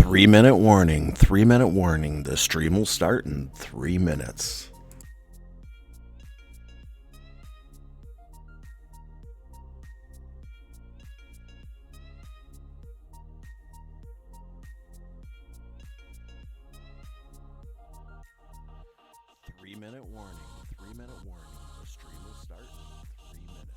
Three-minute warning. 3-minute warning. The stream will start in 3 minutes. Three-minute warning. 3-minute warning. The stream will start in 3 minutes.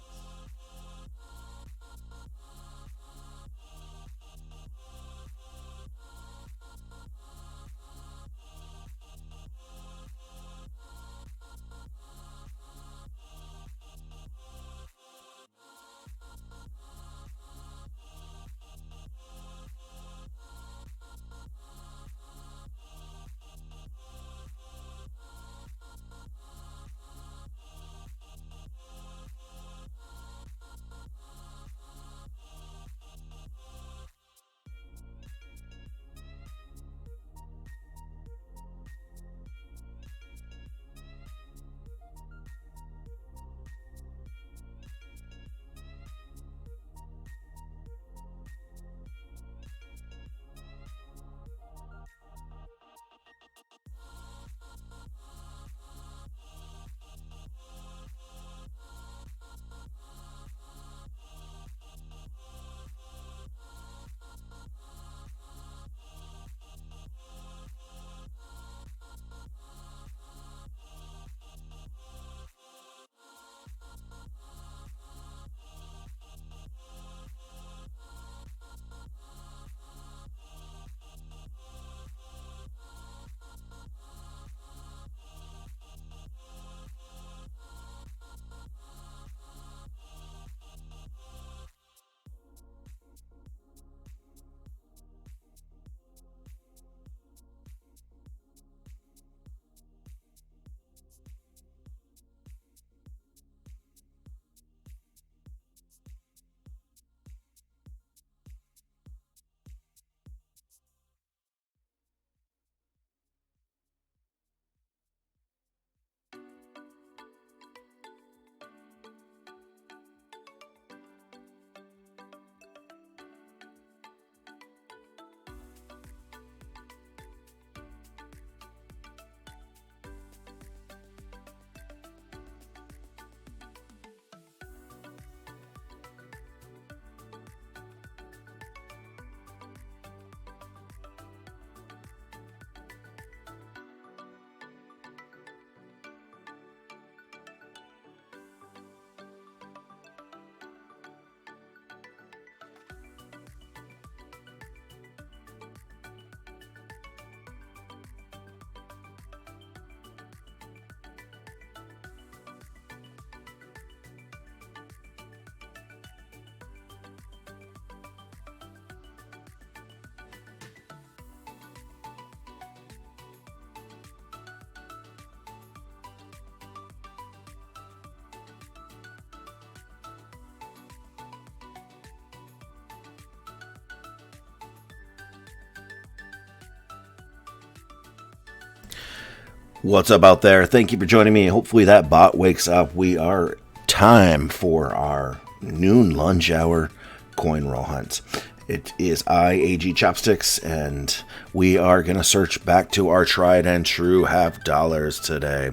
What's up out there? Thank you for joining me. Hopefully that bot wakes up. We are time for our noon lunch hour coin roll hunt. It is AG Chopsticks, and we are going to search back to our tried and true half dollars today.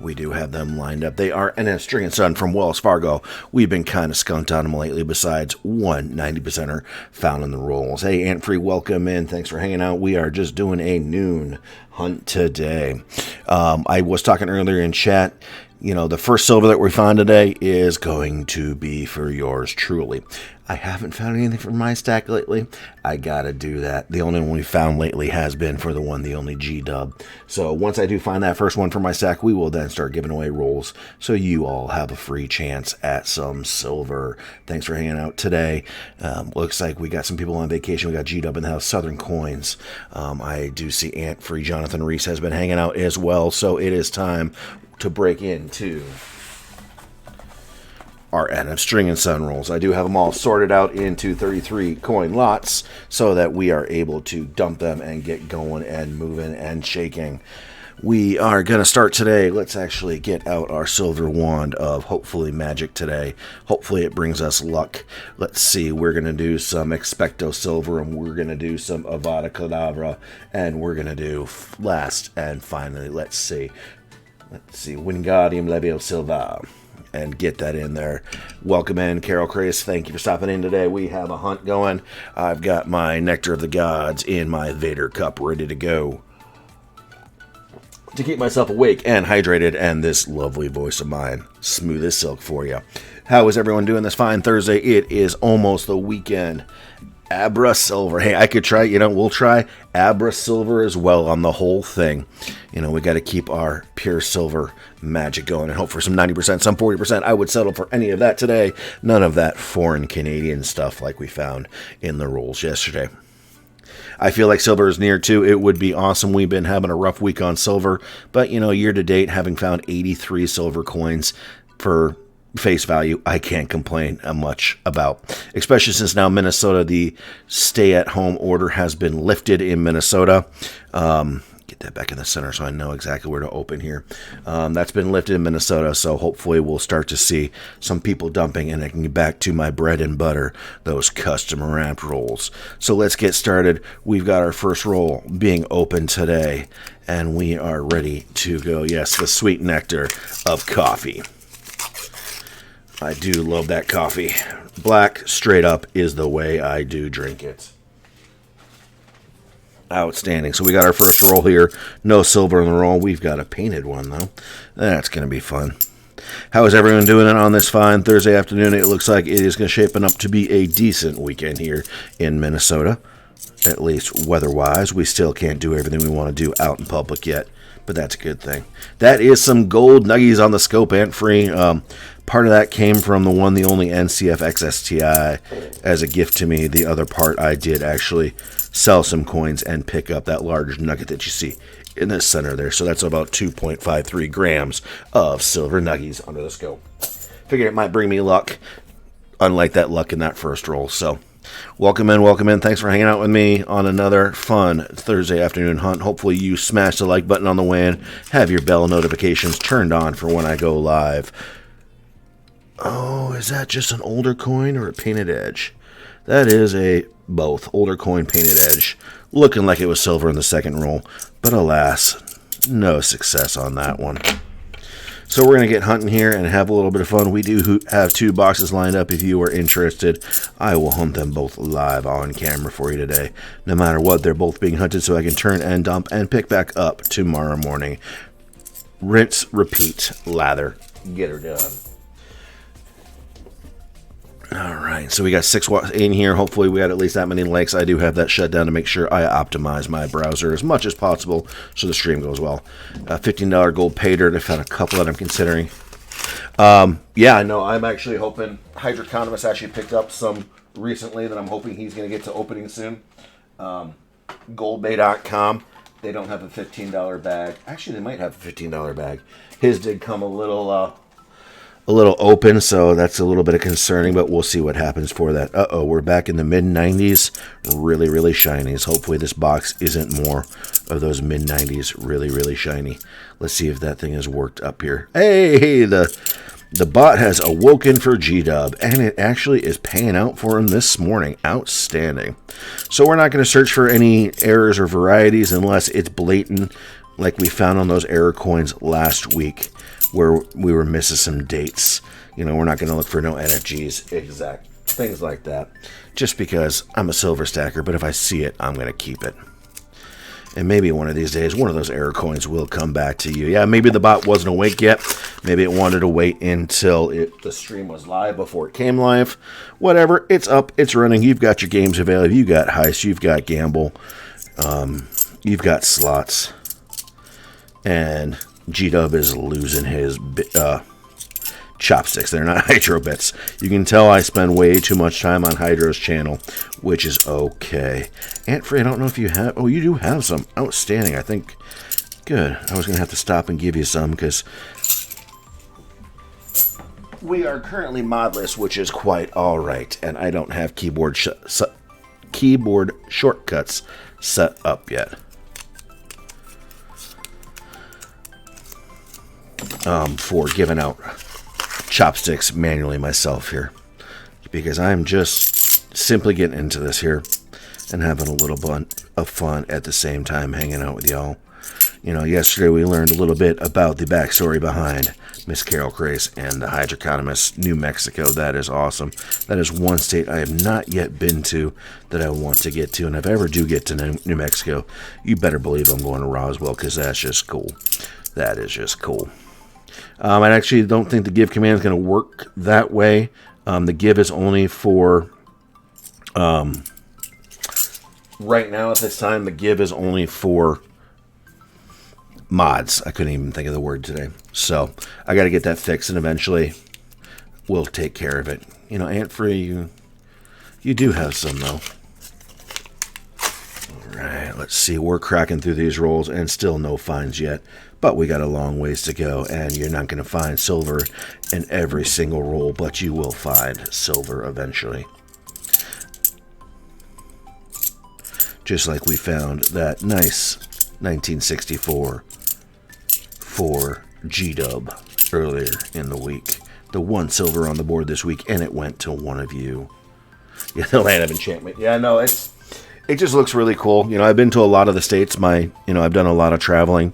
We do have them lined up. They are NS String and Son from Wells Fargo. We've been kind of skunked on them lately, besides one 90%er found in the rolls. Hey, Ant Free, welcome in. Thanks for hanging out. We are just doing a noon hunt today. I was talking earlier in chat. The first silver that we find today is going to be for yours truly. I haven't found anything from my stack lately. I gotta do that. The only one we found lately has been for the only G-dub. So once I do find that first one for my stack, we will then start giving away rolls so you all have a free chance at some silver. Thanks for hanging out today. Looks like we got some people on vacation. We got G-dub in the house, Southern Coins. I do see Ant Free Jonathan Reese has been hanging out as well. So it is time to break into our Adam String and Sun rolls. I do have them all sorted out into 33 coin lots so that we are able to dump them and get going and moving and shaking. We are going to start today. Let's actually get out our silver wand of hopefully magic today. Hopefully it brings us luck. Let's see. We're going to do some Expecto Silver, and we're going to do some Avada Kedavra, and we're going to do last and finally, let's see, Wingardium Leviosa, and get that in there. Welcome in, Carol Chris. Thank you for stopping in today. We have a hunt going. I've got my Nectar of the Gods in my Vader cup ready to go to keep myself awake and hydrated, and this lovely voice of mine smooth as silk for you. How is everyone doing this fine Thursday? It is almost the weekend. Abra Silver. Hey, I could try, we'll try Abra Silver as well on the whole thing. We got to keep our pure silver magic going and hope for some 90%, some 40%. I would settle for any of that today. None of that foreign Canadian stuff like we found in the rolls yesterday. I feel like silver is near too. It would be awesome. We've been having a rough week on silver, but year to date, having found 83 silver coins for face value, I can't complain much about, especially since now Minnesota, the stay-at-home order has been lifted in Minnesota. Get that back in the center so I know exactly where to open here. That's been lifted in Minnesota, so hopefully we'll start to see some people dumping, and I can get back to my bread and butter, those custom wrapped rolls. So let's get started. We've got our first roll being opened today, and we are ready to go. Yes, the sweet nectar of coffee. I do love that coffee. Black, straight up, is the way I do drink it. Outstanding. So we got our first roll here. No silver in the roll. We've got a painted one, though. That's going to be fun. How is everyone doing it on this fine Thursday afternoon? It looks like it is going to shape up to be a decent weekend here in Minnesota. At least weather-wise. We still can't do everything we want to do out in public yet, but that's a good thing. That is some gold nuggies on the scope, Ant Free. Part of that came from the only NCF XSTI as a gift to me. The other part, I did actually sell some coins and pick up that large nugget that you see in the center there. So that's about 2.53 grams of silver nuggies under the scope. Figured it might bring me luck, unlike that luck in that first roll. So welcome in. Thanks for hanging out with me on another fun Thursday afternoon hunt. Hopefully you smash the like button on the way in. Have your bell notifications turned on for when I go live. Oh, is that just an older coin or a painted edge? That is a both. Older coin, painted edge. Looking like it was silver in the second roll. But alas, no success on that one. So we're going to get hunting here and have a little bit of fun. We do have two boxes lined up. If you are interested, I will hunt them both live on camera for you today. No matter what, they're both being hunted so I can turn and dump and pick back up tomorrow morning. Rinse, repeat, lather, get her done. All right, so we got 6 in here. Hopefully we got at least that many likes. I do have that shut down to make sure I optimize my browser as much as possible so the stream goes well. $15 gold pay dirt. I found a couple that I'm considering. Yeah, no, I'm actually hoping Hydroconomist actually picked up some recently that I'm hoping he's going to get to opening soon. Goldbay.com. They don't have a $15 bag. Actually, they might have a $15 bag. His did come a little open, so that's a little bit of concerning, but we'll see what happens for that. We're back in the mid-90s. Really, really shinies. Hopefully this box isn't more of those mid-90s really, really shiny. Let's see if that thing has worked up here. Hey, the bot has awoken for G-Dub, and it actually is paying out for him this morning. Outstanding. So we're not going to search for any errors or varieties unless it's blatant, like we found on those error coins last week, where we were missing some dates. We're not going to look for no NFGs, exact things like that, just because I'm a silver stacker, but if I see it, I'm going to keep it. And maybe one of these days, one of those error coins will come back to you. Yeah, maybe the bot wasn't awake yet. Maybe it wanted to wait until the stream was live before it came live. Whatever, it's up, it's running. You've got your games available. You've got Heist, you've got Gamble, you've got slots. And G-Dub is losing his chopsticks. They're not Hydro bits. You can tell I spend way too much time on Hydro's channel, which is okay. Aunt Free, I don't know if you have... Oh, you do have some. Outstanding, I think. Good. I was going to have to stop and give you some, because we are currently modless, which is quite alright. And I don't have keyboard shortcuts set up yet. For giving out chopsticks manually myself here, because I'm just simply getting into this here and having a little bit of fun at the same time hanging out with y'all. You know, yesterday we learned a little bit about the backstory behind Miss Carol Grace and the Hydroconomist, New Mexico. That is awesome. That is one state I have not yet been to that I want to get to, and if I ever do get to New Mexico, you better believe I'm going to Roswell, because that's just cool. That is just cool. I actually don't think the give command is going to work that way. The give is only for, right now at this time, the give is only for mods. I couldn't even think of the word today. So I got to get that fixed, and eventually we'll take care of it. You know, Aunt Free, you do have some, though. All right, let's see. We're cracking through these rolls, and still no finds yet. But we got a long ways to go, and you're not going to find silver in every single roll, but you will find silver eventually. Just like we found that nice 1964 for G-Dub earlier in the week. The one silver on the board this week, and it went to one of you. Yeah, the Land of Enchantment. Yeah, no, it just looks really cool. You know, I've been to a lot of the states. I've done a lot of traveling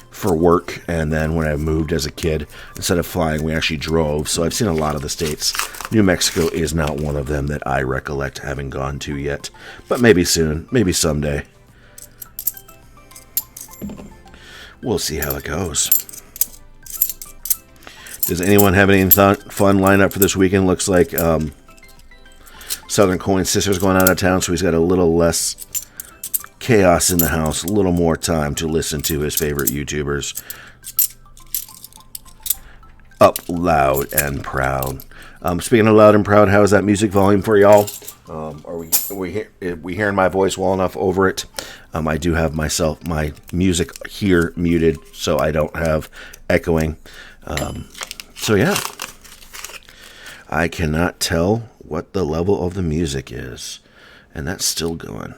for work, and then when I moved as a kid, instead of flying, we actually drove. So I've seen a lot of the states. New Mexico is not one of them that I recollect having gone to yet, but maybe soon, maybe someday. We'll see how it goes. Does anyone have any fun lined up for this weekend? Looks like Southern Coin Sister's going out of town, so he's got a little less chaos in the house, a little more time to listen to his favorite YouTubers. Up loud and proud. Speaking of loud and proud, how is that music volume for y'all? Are we hearing my voice well enough over it? I do have my music here muted, so I don't have echoing. So yeah, I cannot tell what the level of the music is, and that's still going.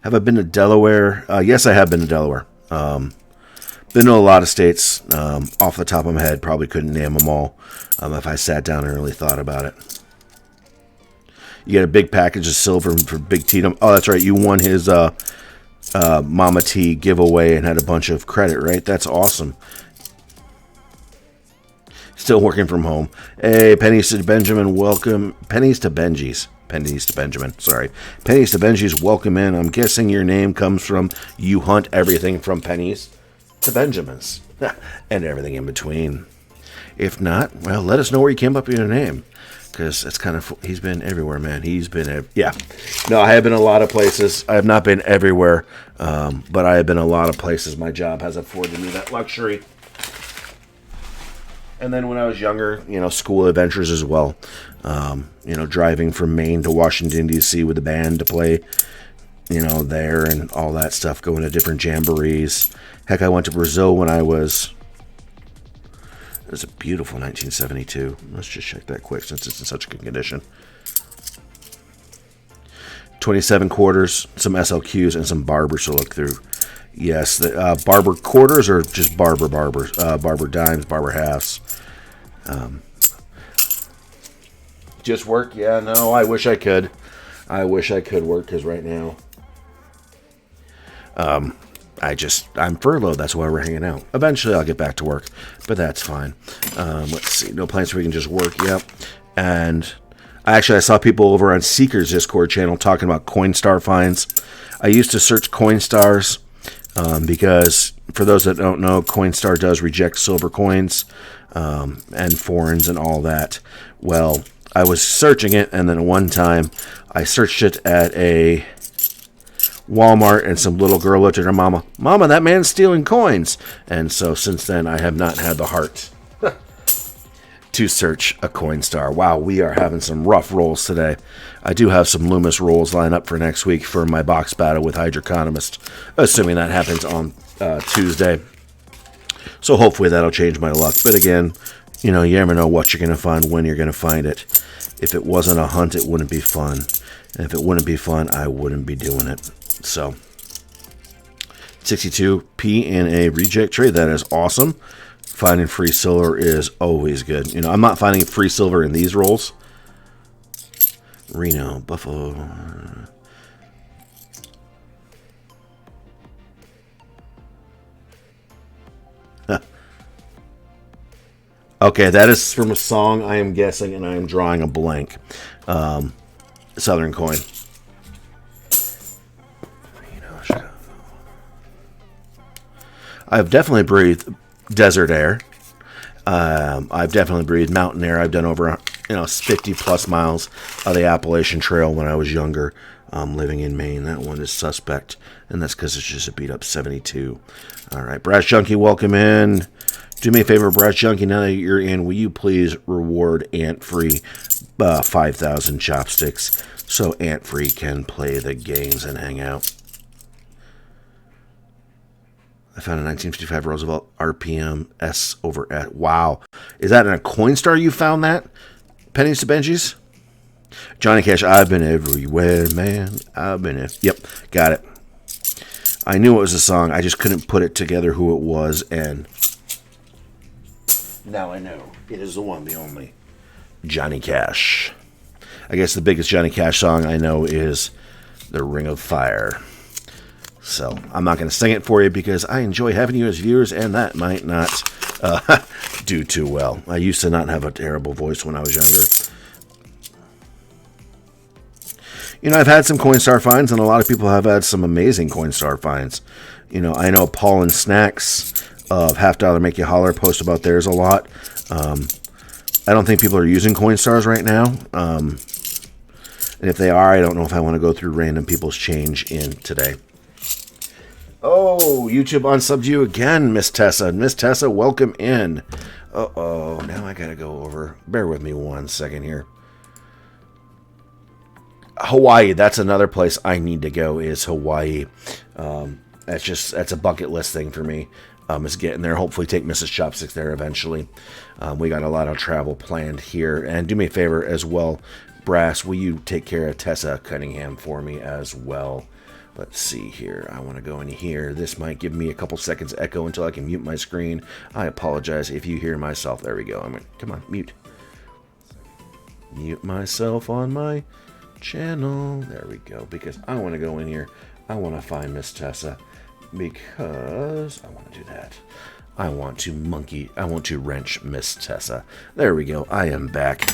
Have I been to Delaware? Yes, I have been to Delaware. Been to a lot of states. Off the top of my head, probably couldn't name them all if I sat down and really thought about it. You get a big package of silver for Big Tatum. Oh, that's right. You won his Mama T giveaway and had a bunch of credit, right? That's awesome. Still working from home. Hey, Pennies to Benjamin, welcome. Pennies to Benji's. Pennies to Benjamin, sorry. Pennies to Benji's, welcome in. I'm guessing your name comes from you hunt everything from pennies to Benjamins. And everything in between. If not, well, let us know where you came up with your name. Because it's kind of, he's been everywhere, man. He's been, yeah. No, I have been a lot of places. I have not been everywhere, but I have been a lot of places. My job has afforded me that luxury. And then when I was younger, school adventures as well. Driving from Maine to Washington, D.C. with the band to play, there and all that stuff, going to different jamborees. Heck, I went to Brazil when it was a beautiful 1972. Let's just check that quick since it's in such good condition. 27 quarters, some SLQs, and some barbers to look through. Yes, the barber quarters or just barbers, barber dimes, barber halves. Just work? Yeah, no, I wish I could. I wish I could work, because right now, I'm furloughed. That's why we're hanging out. Eventually, I'll get back to work, but that's fine. Let's see. No plans so we can just work. Yep. And Actually, I saw people over on Seeker's Discord channel talking about Coinstar finds. I used to search Coinstars because, for those that don't know, Coinstar does reject silver coins and foreigns and all that. Well, I was searching it, and then one time I searched it at a Walmart, and some little girl looked at her mama. Mama, that man's stealing coins. And so since then, I have not had the heart to search a Coinstar. Wow, we are having some rough rolls today. I do have some Loomis rolls lined up for next week for my box battle with Hydroconomist, assuming that happens on Tuesday. So hopefully that'll change my luck. But again, you never know what you're going to find, when you're going to find it. If it wasn't a hunt, it wouldn't be fun. And if it wouldn't be fun, I wouldn't be doing it. So 62p in a reject trade. That is awesome. Finding free silver is always good. I'm not finding free silver in these rolls. Reno, Buffalo. Okay, that is from a song, I am guessing, and I am drawing a blank. Southern coin. I've definitely breathed desert air. I've definitely breathed mountain air. I've done over 50 plus miles of the Appalachian Trail when I was younger, living in Maine. That one is suspect, and that's because it's just a beat up 72. All right, Brass Junkie, welcome in. Do me a favor, Brass Junkie, now that you're in, will you please reward Ant Free 5,000 chopsticks so Ant Free can play the games and hang out? I found a 1955 Roosevelt RPM S over at. Wow. Is that in a Coinstar you found that? Pennies to Benjis? Johnny Cash, I've been everywhere, man. I've been. Yep, got it. I knew it was a song. I just couldn't put it together who it was, and now I know. It is the one, the only. Johnny Cash. I guess the biggest Johnny Cash song I know is The Ring of Fire. So I'm not going to sing it for you because I enjoy having you as viewers, and that might not do too well. I used to not have a terrible voice when I was younger. I've had some Coinstar finds, and a lot of people have had some amazing Coinstar finds. I know Paul and Snacks of Half Dollar Make You Holler post about theirs a lot. I don't think people are using Coinstars right now. And if they are, I don't know if I want to go through random people's change in today. Oh, YouTube unsubbed you again, Miss Tessa. Miss Tessa, welcome in. Uh-oh, now I gotta go over. Bear with me 1 second here. Hawaii, that's another place I need to go, is Hawaii. That's a bucket list thing for me. Is getting there. Hopefully take Mrs. Chopsticks there eventually. We got a lot of travel planned here. And do me a favor as well, Brass, will you take care of Tessa Cunningham for me as well? Let's see here. I want to go in here. This might give me a couple seconds echo until I can mute my screen. I apologize if you hear myself. There we go. Come on, mute. Mute myself on my channel. There we go. Because I want to go in here. I want to find Miss Tessa. Because I want to do that. I want to wrench Miss Tessa. There we go. I am back.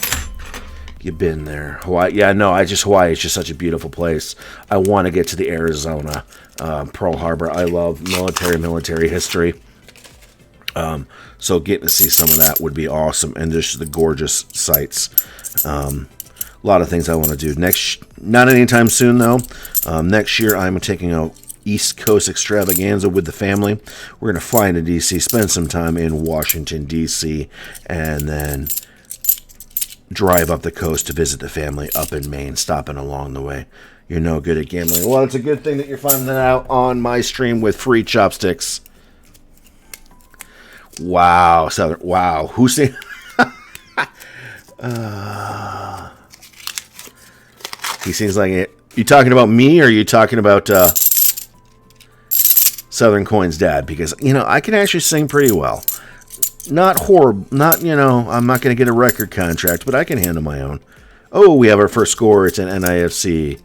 You've been there. Hawaii. Yeah, no, Hawaii is just such a beautiful place. I want to get to the Arizona, Pearl Harbor. I love military history. So getting to see some of that would be awesome. And just the gorgeous sights. A lot of things I want to do. Not anytime soon, though. Next year, I'm taking a East Coast extravaganza with the family. We're going to fly into D.C., spend some time in Washington, D.C., and then drive up the coast to visit the family up in Maine, stopping along the way. You're no good at gambling. Well, it's a good thing that you're finding that out on my stream with free chopsticks. Wow, Southern. Wow, who's saying? He seems like it. You talking about me, or are you talking about Southern Coin's dad? Because I can actually sing pretty well. Not horrible. Not I'm not going to get a record contract, but I can handle my own. Oh, we have our first score. It's an NIFC.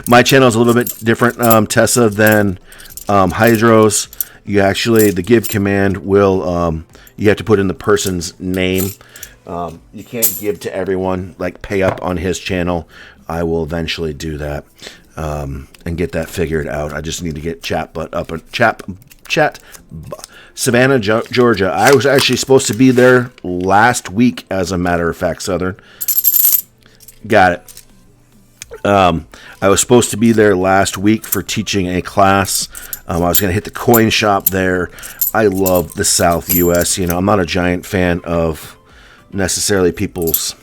My channel is a little bit different, Tessa, than Hydro's. The give command will, you have to put in the person's name You can't give to everyone, like pay up on his channel. I will eventually do that and get that figured out. I just need to get Savannah, Georgia. I was actually supposed to be there last week, as a matter of fact, Southern. Got it. I was supposed to be there last week for teaching a class. I was going to hit the coin shop there. I love the South U.S. I'm not a giant fan of necessarily people's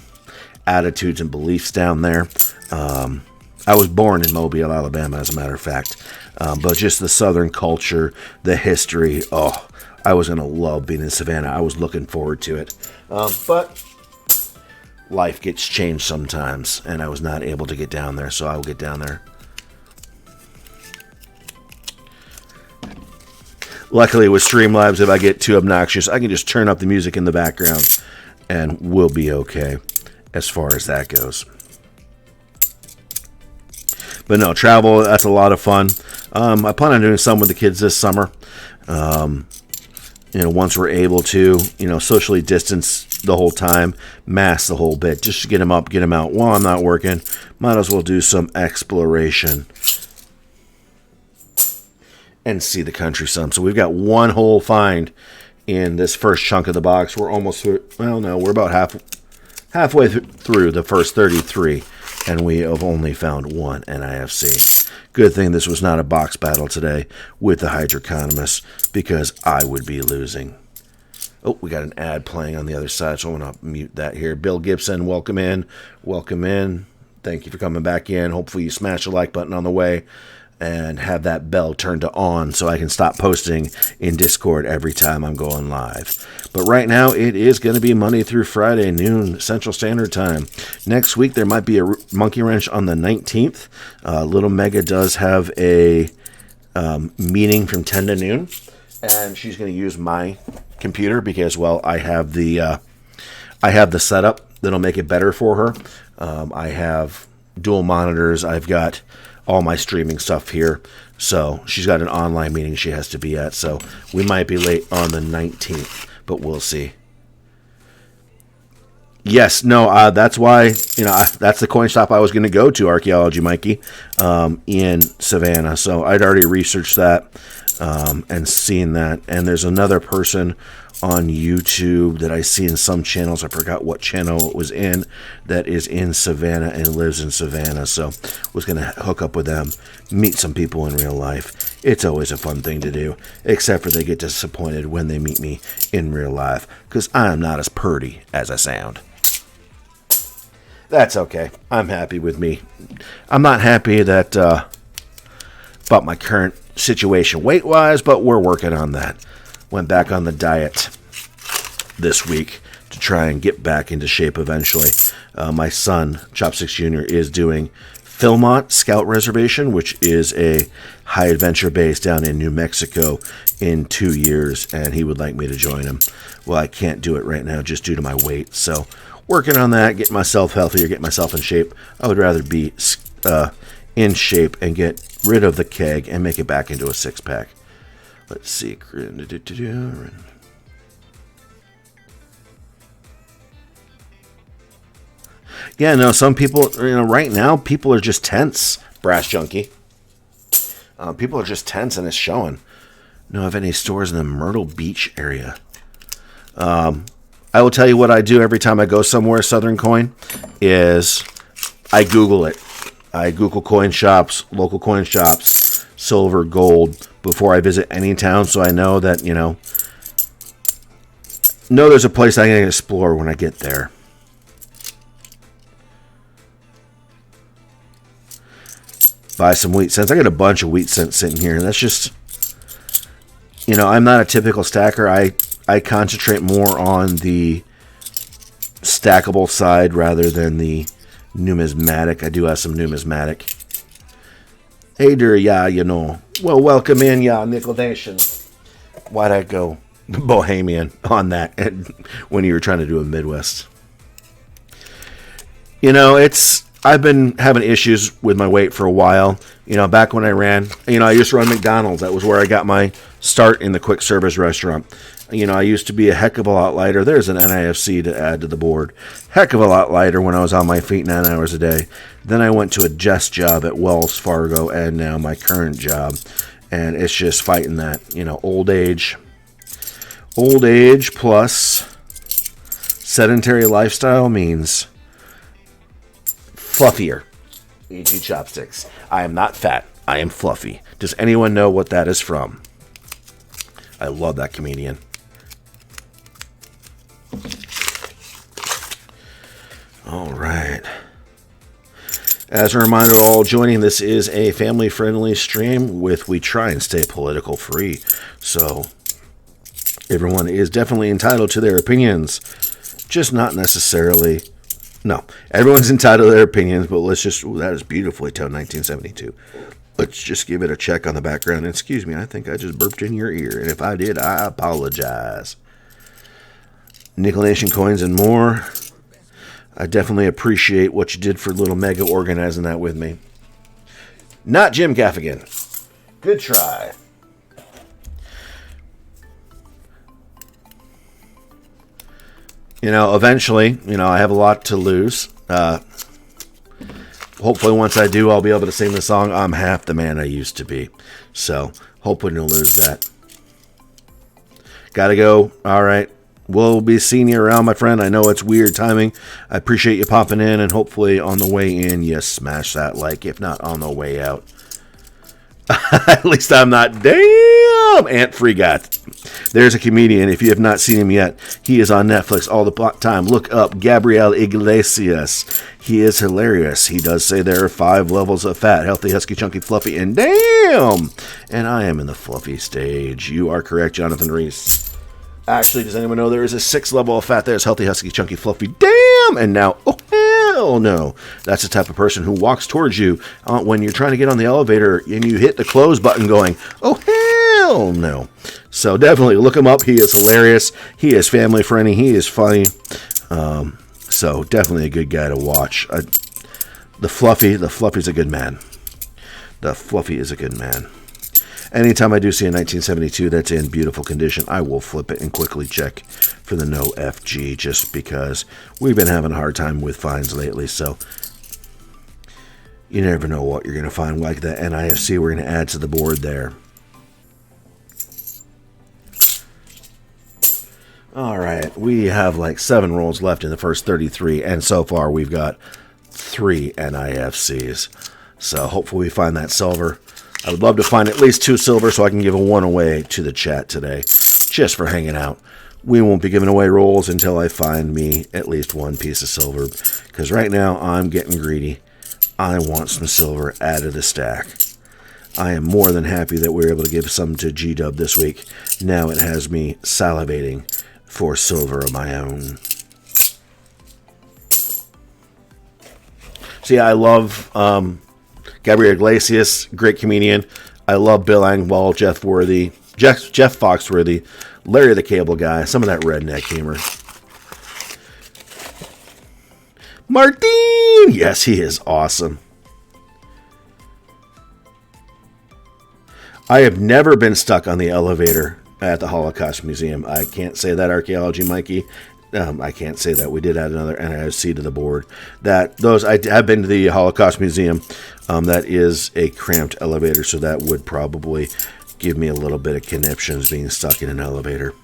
attitudes and beliefs down there. I was born in Mobile, Alabama, as a matter of fact. But just the Southern culture, the history, I was going to love being in Savannah. I was looking forward to it. But life gets changed sometimes, and I was not able to get down there, so I will get down there. Luckily, with Streamlabs, if I get too obnoxious, I can just turn up the music in the background, and we'll be okay as far as that goes. But no, travel, that's a lot of fun. I plan on doing some with the kids this summer. Once we're able to, socially distance the whole time, mask the whole bit, just to get them up, get them out. While I'm not working, might as well do some exploration and see the country some. So we've got one whole find in this first chunk of the box. We're almost through, we're about halfway through the first 33, and we have only found one NIFC. Good thing this was not a box battle today with the Hydroconomist, because I would be losing. Oh, we got an ad playing on the other side, so I'm going to mute that here. Bill Gibson, welcome in. Welcome in. Thank you for coming back in. Hopefully you smash the like button on the way and have that bell turned to on so I can stop posting in Discord every time I'm going live. But right now, it is going to be Monday through Friday, noon Central Standard Time. Next week, there might be a Monkey Wrench on the 19th. Little Mega does have a meeting from 10 to noon, and she's going to use my computer because, I have the setup that'll make it better for her. I have dual monitors. I've got all my streaming stuff here. So she's got an online meeting she has to be at. So we might be late on the 19th, but we'll see. Yes, no, that's why, that's the coin shop I was going to go to, Archaeology Mikey, in Savannah. So I'd already researched that and seen that. And there's another person on YouTube that I see in some channels. I forgot what channel it was in, that is in Savannah and lives in Savannah. So was going to hook up with them, meet some people in real life. It's always a fun thing to do, except for they get disappointed when they meet me in real life, because I'm not as purty as I sound. That's okay. I'm happy with me. I'm not happy that about my current situation weight-wise, but we're working on that. Went back on the diet this week to try and get back into shape eventually. My son, Chopsticks Jr., is doing Philmont Scout Reservation, which is a high adventure base down in New Mexico, in 2 years, and he would like me to join him. Well, I can't do it right now just due to my weight, so working on that, getting myself healthier, getting myself in shape. I would rather be in shape and get rid of the keg and make it back into a six-pack. Let's see. Yeah, no, some people, right now, people are just tense, Brass Junkie. People are just tense, and it's showing. Don't have any stores in the Myrtle Beach area. I will tell you what I do every time I go somewhere, Southern Coin, is I Google it. I Google coin shops, local coin shops, silver, gold, before I visit any town, so I know that, know there's a place I can explore when I get there. Buy some wheat cents. I got a bunch of wheat cents sitting here. That's just, I'm not a typical stacker. I concentrate more on the stackable side rather than the numismatic. I do have some numismatic. Hey there, yeah, Well, welcome in, yeah, Nickel Nation. Why'd I go Bohemian on that when you were trying to do a Midwest? I've been having issues with my weight for a while. Back when I ran, I used to run McDonald's. That was where I got my start in the quick service restaurant. You know, I used to be a heck of a lot lighter. There's an NIFC to add to the board. Heck of a lot lighter when I was on my feet 9 hours a day. Then I went to a desk job at Wells Fargo, and now my current job. And it's just fighting that, you know, old age. Old age plus sedentary lifestyle means fluffier. AG Chopsticks. I am not fat. I am fluffy. Does anyone know what that is from? I love that comedian. All right. As a reminder to all joining, this is a family-friendly stream with we try and stay political free. So everyone is definitely entitled to their opinions, just not necessarily. No, everyone's entitled to their opinions, but let's just, that is beautifully toned 1972. Let's just give it a check on the background. Excuse me, I think I just burped in your ear, and if I did, I apologize. Nickel Nation coins and more. I definitely appreciate what you did for Little Mega organizing that with me. Not Jim Gaffigan. Good try. You know, eventually, you know, I have a lot to lose. Hopefully once I do, I'll be able to sing the song, I'm half the man I used to be. So, hoping to lose that. Gotta go. All right. We'll be seeing you around, my friend. I know it's weird timing. I appreciate you popping in, and hopefully on the way in, you smash that like, if not on the way out. At least I'm not. Damn, Ant Free Got. There's a comedian. If you have not seen him yet, he is on Netflix all the time. Look up Gabriel Iglesias. He is hilarious. He does say there are 5 levels of fat: healthy, husky, chunky, fluffy, and damn. And I am in the fluffy stage. You are correct, Jonathan Reese. Actually, does anyone know there is a 6th level of fat? There's healthy, husky, chunky, fluffy. Damn! And now, oh, hell no. That's the type of person who walks towards you when you're trying to get on the elevator and you hit the close button going, oh, hell no. So definitely look him up. He is hilarious. He is family friendly. He is funny. So definitely a good guy to watch. The Fluffy's a good man. The Fluffy is a good man. Anytime I do see a 1972 that's in beautiful condition, I will flip it and quickly check for the no FG, just because we've been having a hard time with fines lately. So you never know what you're going to find. Like the NIFC, we're going to add to the board there. All right, we have like 7 rolls left in the first 33, and so far we've got 3 NIFCs. So hopefully we find that silver. I would love to find at least 2 silver so I can give a 1 away to the chat today, just for hanging out. We won't be giving away rolls until I find me at least 1 piece of silver, because right now I'm getting greedy. I want some silver added to the stack. I am more than happy that we were able to give some to G-Dub this week. Now it has me salivating for silver of my own. So yeah, I love Gabriel Iglesias, great comedian. I love Bill Engvall, Jeff Foxworthy, Larry the Cable Guy, some of that redneck humor. Martin! Yes, he is awesome. I have never been stuck on the elevator at the Holocaust Museum. I can't say that, Archaeology Mikey. I can't say that. We did add another NIFC to the board. I have been to the Holocaust Museum. That is a cramped elevator, so that would probably give me a little bit of conniptions being stuck in an elevator.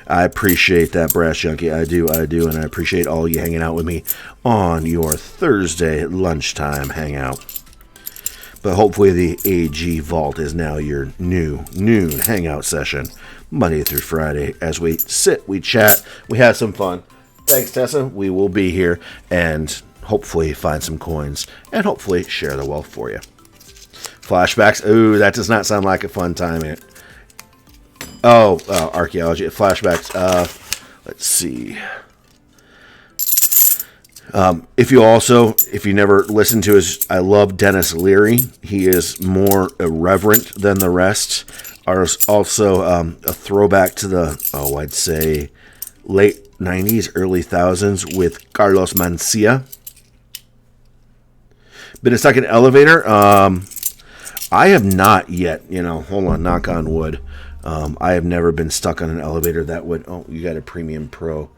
I appreciate that, Brass Junkie. I do, and I appreciate all you hanging out with me on your Thursday lunchtime hangout. But hopefully the AG Vault is now your new noon hangout session, Monday through Friday, as we sit, we chat, we have some fun. Thanks, Tessa. We will be here and hopefully find some coins and hopefully share the wealth for you. Flashbacks. Ooh, that does not sound like a fun time. Archaeology. Flashbacks. Let's see. If you never listened to his, I love Dennis Leary. He is more irreverent than the rest. Also, a throwback to the, I'd say, late 90s, early 1000s with Carlos Mencia. Been stuck in an elevator? I have not yet, hold on, knock on wood. I have never been stuck on an elevator that would... Oh, you got a Premium Pro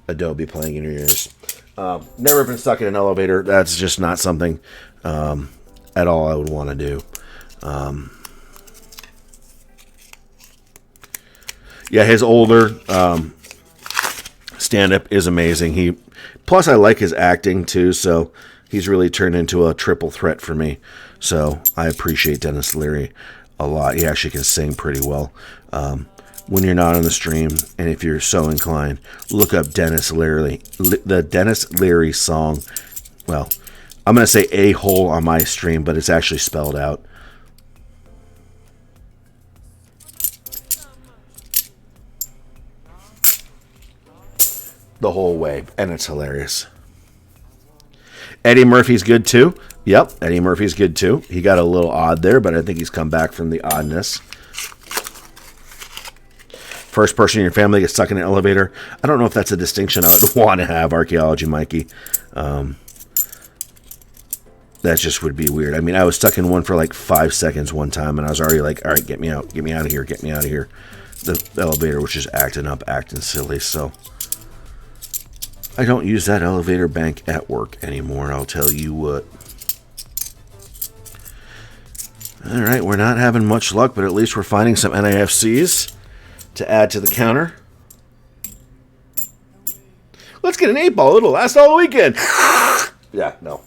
Adobe playing in your ears. Never been stuck in an elevator. That's just not something at all I would want to do. Yeah, his older stand-up is amazing. Plus, I like his acting, too, so he's really turned into a triple threat for me. So I appreciate Dennis Leary a lot. He actually can sing pretty well. When you're not on the stream, and if you're so inclined, look up Dennis Leary. The Dennis Leary song, well, I'm going to say A-hole on my stream, but it's actually spelled out. The whole way, and it's hilarious. Eddie Murphy's good too. Yep, Eddie Murphy's good too. He got a little odd there, but I think he's come back from the oddness. First person in your family gets stuck in an elevator. I don't know if that's a distinction I would want to have, Archaeology Mikey. That just would be weird. I mean, I was stuck in one for like 5 seconds one time, and I was already like, all right, get me out of here, get me out of here. The elevator was just acting up, acting silly, so... I don't use that elevator bank at work anymore, I'll tell you what. Alright, we're not having much luck, but at least we're finding some NIFCs to add to the counter. Let's get an 8-ball, it'll last all weekend. Yeah, no.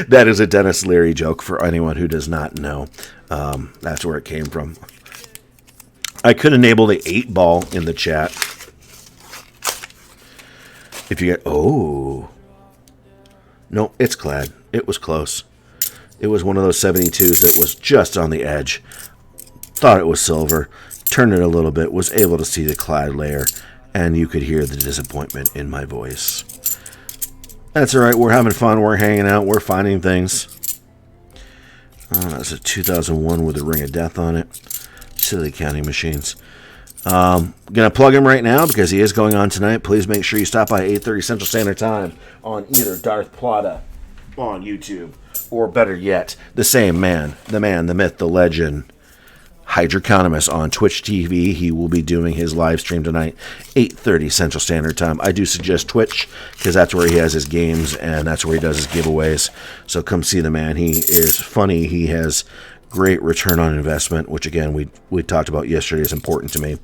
That is a Dennis Leary joke for anyone who does not know. That's where it came from. I could enable the 8-ball in the chat. If you get... Oh. No, it's clad. It was close. It was one of those 72s that was just on the edge. Thought it was silver. Turned it a little bit. Was able to see the clad layer. And you could hear the disappointment in my voice. That's alright. We're having fun. We're hanging out. We're finding things. That's a 2001 with a Ring of Death on it. Silly counting machines. Gonna plug him right now because he is going on tonight. Please make sure you stop by 8:30 Central Standard Time on either Darth Plata on YouTube, or better yet, the same man, the myth, the legend, Hydroconomist on Twitch TV. He will be doing his live stream tonight, 8:30 Central Standard Time. I do suggest Twitch because that's where he has his games and that's where he does his giveaways. So come see the man. He is funny. He has great return on investment, which again we talked about yesterday is important to me,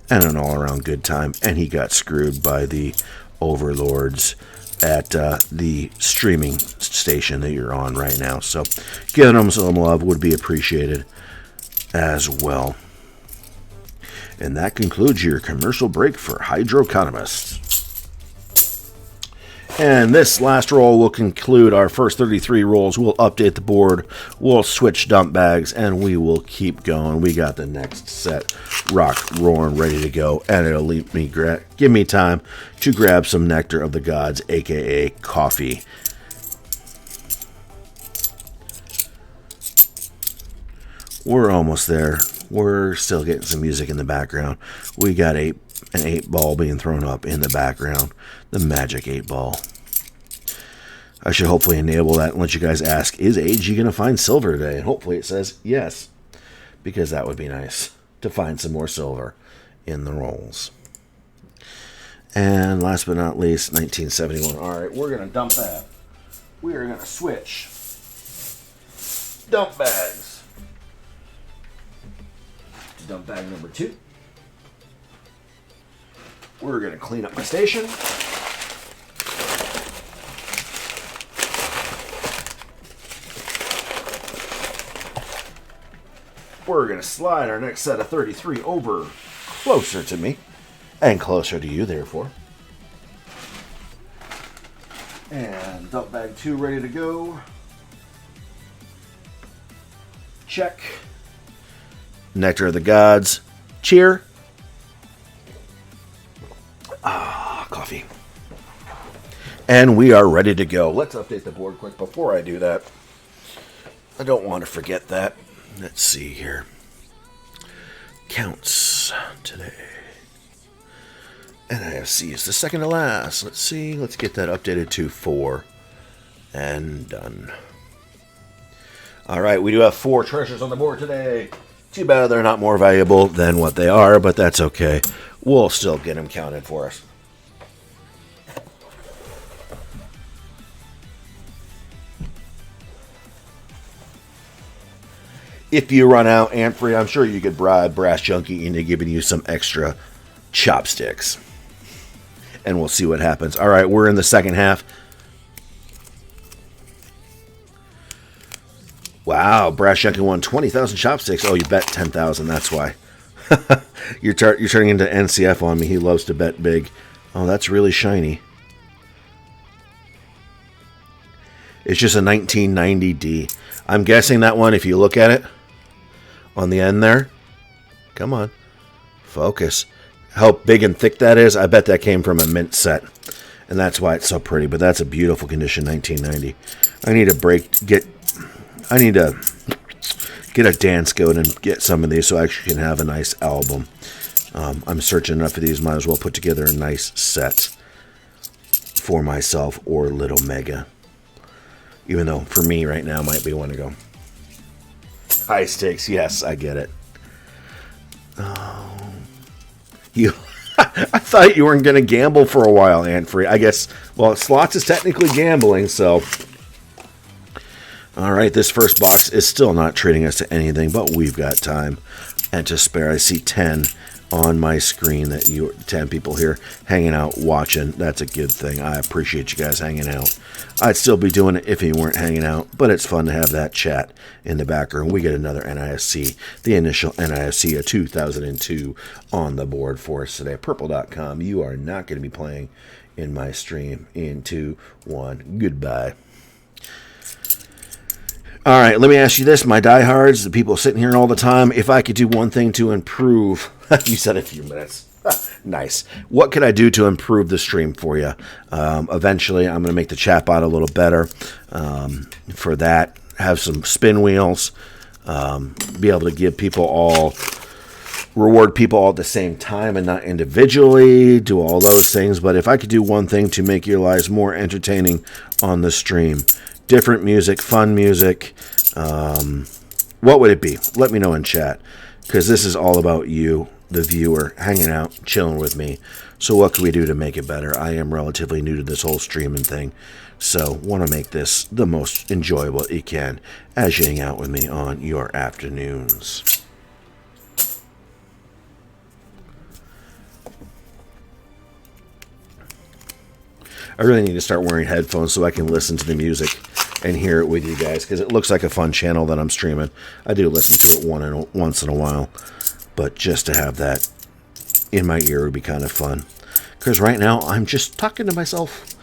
and an all-around good time. And he got screwed by the overlords at the streaming station that you're on right now. So giving him some love would be appreciated as well. And that concludes your commercial break for Hydroconomist. And this last roll will conclude our first 33 rolls. We'll update the board, we'll switch dump bags, and we will keep going. We got the next set rock roaring ready to go, and it'll give me time to grab some Nectar of the Gods, aka coffee. We're almost there. We're still getting some music in the background. We got an 8-ball being thrown up in the background. The magic 8-ball. I should hopefully enable that and let you guys ask, is AG going to find silver today? And hopefully it says yes, because that would be nice to find some more silver in the rolls. And last but not least, 1971. All right, we're going to dump that. We are going to switch dump bags to dump bag number 2. We're going to clean up my station. We're going to slide our next set of 33 over closer to me, and closer to you, therefore. And dump bag 2 ready to go. Check. Nectar of the Gods. Cheer. Coffee. And we are ready to go. Let's update the board quick before I do that. I don't want to forget that. Let's see here. Counts today. NIFC is the second to last. Let's see. Let's get that updated to 4. And done. All right, we do have 4 treasures on the board today. Too bad they're not more valuable than what they are, but that's okay. We'll still get them counted for us. If you run out, Ant Free, I'm sure you could bribe Brass Junkie into giving you some extra chopsticks. And we'll see what happens. All right, we're in the second half. Wow, Brass Junkie won 20,000 chopsticks. Oh, you bet 10,000. That's why. You're turning into NCF on me. He loves to bet big. Oh, that's really shiny. It's just a 1990D. I'm guessing that one, if you look at it on the end there. Come on. Focus. How big and thick that is. I bet that came from a mint set. And that's why it's so pretty. But that's a beautiful condition 1990. I need to get a dance goat and get some of these so I actually can have a nice album. I'm searching enough for these. Might as well put together a nice set for myself or Little Mega. Even though for me right now might be one to go. High stakes, yes, I get it. Oh, I thought you weren't going to gamble for a while, Ant Free. I guess, well, slots is technically gambling, so. All right, this first box is still not treating us to anything, but we've got time and to spare. I see 10 on my screen, 10 people here hanging out, watching. That's a good thing. I appreciate you guys hanging out. I'd still be doing it if you weren't hanging out, but it's fun to have that chat in the background. We get another NISC, the initial NISC of 2002 on the board for us today. Purple.com, you are not going to be playing in my stream in 2, 1. Goodbye. All right, let me ask you this, my diehards, the people sitting here all the time. If I could do one thing to improve, you said a few minutes. Nice. What could I do to improve the stream for you? Eventually, I'm going to make the chat bot a little better. For that, have some spin wheels. Be able to give people all, reward people all at the same time and not individually. Do all those things. But if I could do one thing to make your lives more entertaining on the stream, different music, fun music, what would it be? Let me know in chat, because this is all about you, the viewer, hanging out, chilling with me. So what can we do to make it better? I am relatively new to this whole streaming thing, so want to make this the most enjoyable it can as you hang out with me on your afternoons. I really need to start wearing headphones so I can listen to the music and hear it with you guys, because it looks like a fun channel that I'm streaming. I do listen to it once in a while, but just to have that in my ear would be kind of fun, because right now I'm just talking to myself.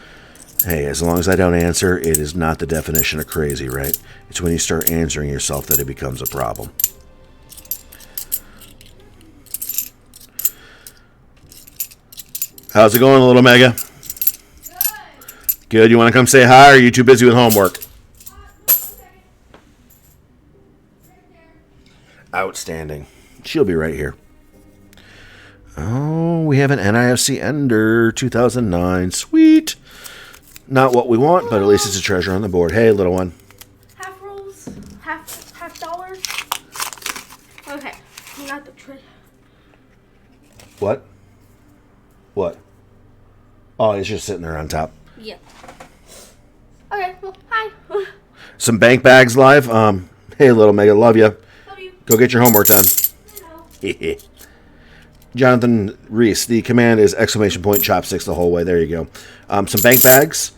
Hey, as long as I don't answer, it is not the definition of crazy, right? It's when you start answering yourself that it becomes a problem. How's it going, Little Mega? Good. You want to come say hi, or are you too busy with homework? Outstanding. She'll be right here. Oh, we have an NIFC Ender 2009. Sweet. Not what we want, but at least it's a treasure on the board. Hey, little one. Half rolls, half dollars. Okay, not the treasure. What? What? Oh, it's just sitting there on top. Yeah. Okay, well, hi. Some bank bags live. Hey, little Mega, love you. Love you. Go get your homework done. Jonathan Reese, the command is ! Chopsticks the whole way. There you go. Some bank bags.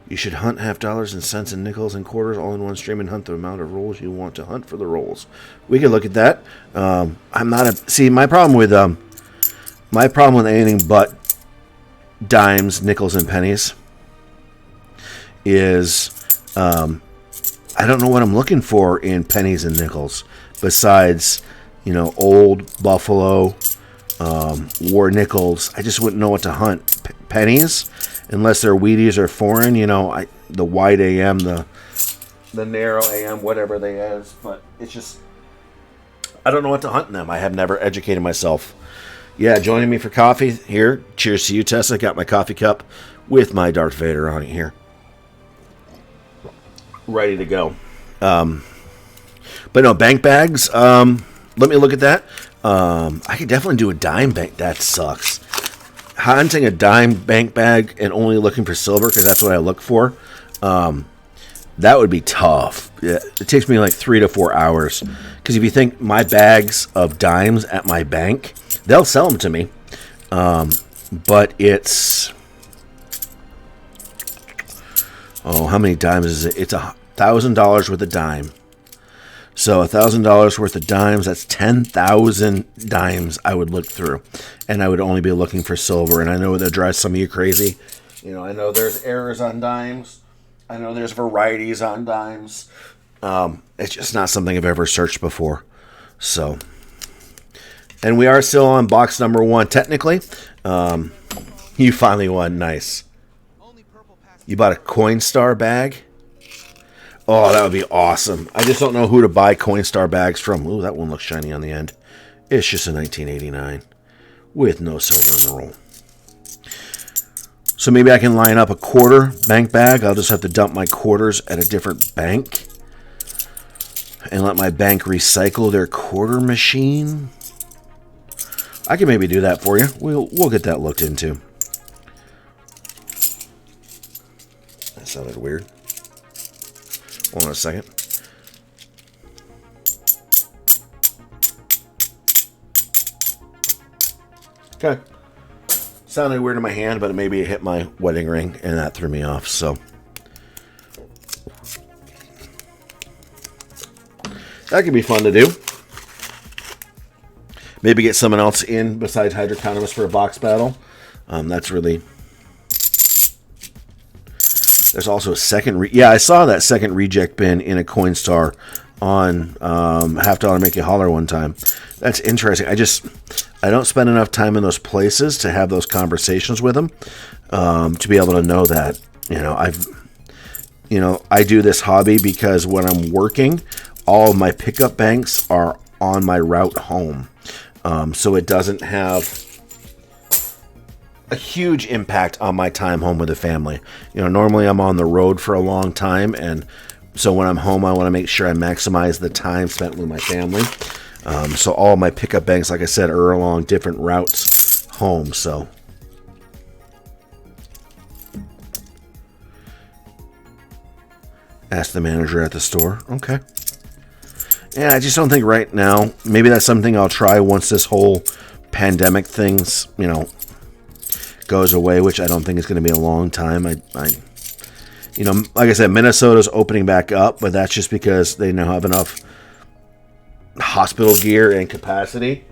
You should hunt half dollars and cents and nickels and quarters all in one stream and hunt the amount of rolls you want to hunt for the rolls. We can look at that. I'm not a... See, my problem with anything but dimes, nickels, and pennies is I don't know what I'm looking for in pennies and nickels besides, old Buffalo, war nickels. I just wouldn't know what to hunt. Pennies, unless they're Wheaties or foreign, the wide AM, the narrow AM, whatever they is. But it's just, I don't know what to hunt in them. I have never educated myself. Yeah, joining me for coffee here. Cheers to you, Tessa. Got my coffee cup with my Darth Vader on it here. ready to go. But no, bank bags. Let me look at that. I could definitely do a dime bank. That sucks. Hunting a dime bank bag and only looking for silver because that's what I look for. That would be tough. It takes me like 3 to 4 hours. Because if you think my bags of dimes at my bank, they'll sell them to me. But it's... Oh, how many dimes is it? It's $1,000 worth of dime. So $1,000 worth of dimes, that's 10,000 dimes I would look through. And I would only be looking for silver. And I know that drives some of you crazy. You know, I know there's errors on dimes. I know there's varieties on dimes. It's just not something I've ever searched before. So, and we are still on box number 1, technically. You finally won. Nice. You bought a Coinstar bag? Oh, that would be awesome. I just don't know who to buy Coinstar bags from. Ooh, that one looks shiny on the end. It's just a 1989 with no silver in the roll. So maybe I can line up a quarter bank bag. I'll just have to dump my quarters at a different bank and let my bank recycle their quarter machine. I can maybe do that for you. We'll get that looked into. That sounded weird. Hold on a second. Okay. Sounded weird in my hand, but maybe it hit my wedding ring, and that threw me off, so. That could be fun to do. Maybe get someone else in besides Hydroconomist for a box battle. That's really... There's also a second... I saw that second reject bin in a Coinstar on Half Dollar Make You Holler one time. That's interesting. I don't spend enough time in those places to have those conversations with them to be able to know that. I do this hobby because when I'm working, all of my pickup banks are on my route home. So it doesn't have a huge impact on my time home with the family. Normally I'm on the road for a long time, and so when I'm home, I want to make sure I maximize the time spent with my family. So all of my pickup banks, like I said, are along different routes home. So ask the manager at the store. Okay. Yeah, I just don't think right now. Maybe that's something I'll try once this whole pandemic thing's, goes away, which I don't think is going to be a long time. Like I said, Minnesota's opening back up, but that's just because they now have enough hospital gear and capacity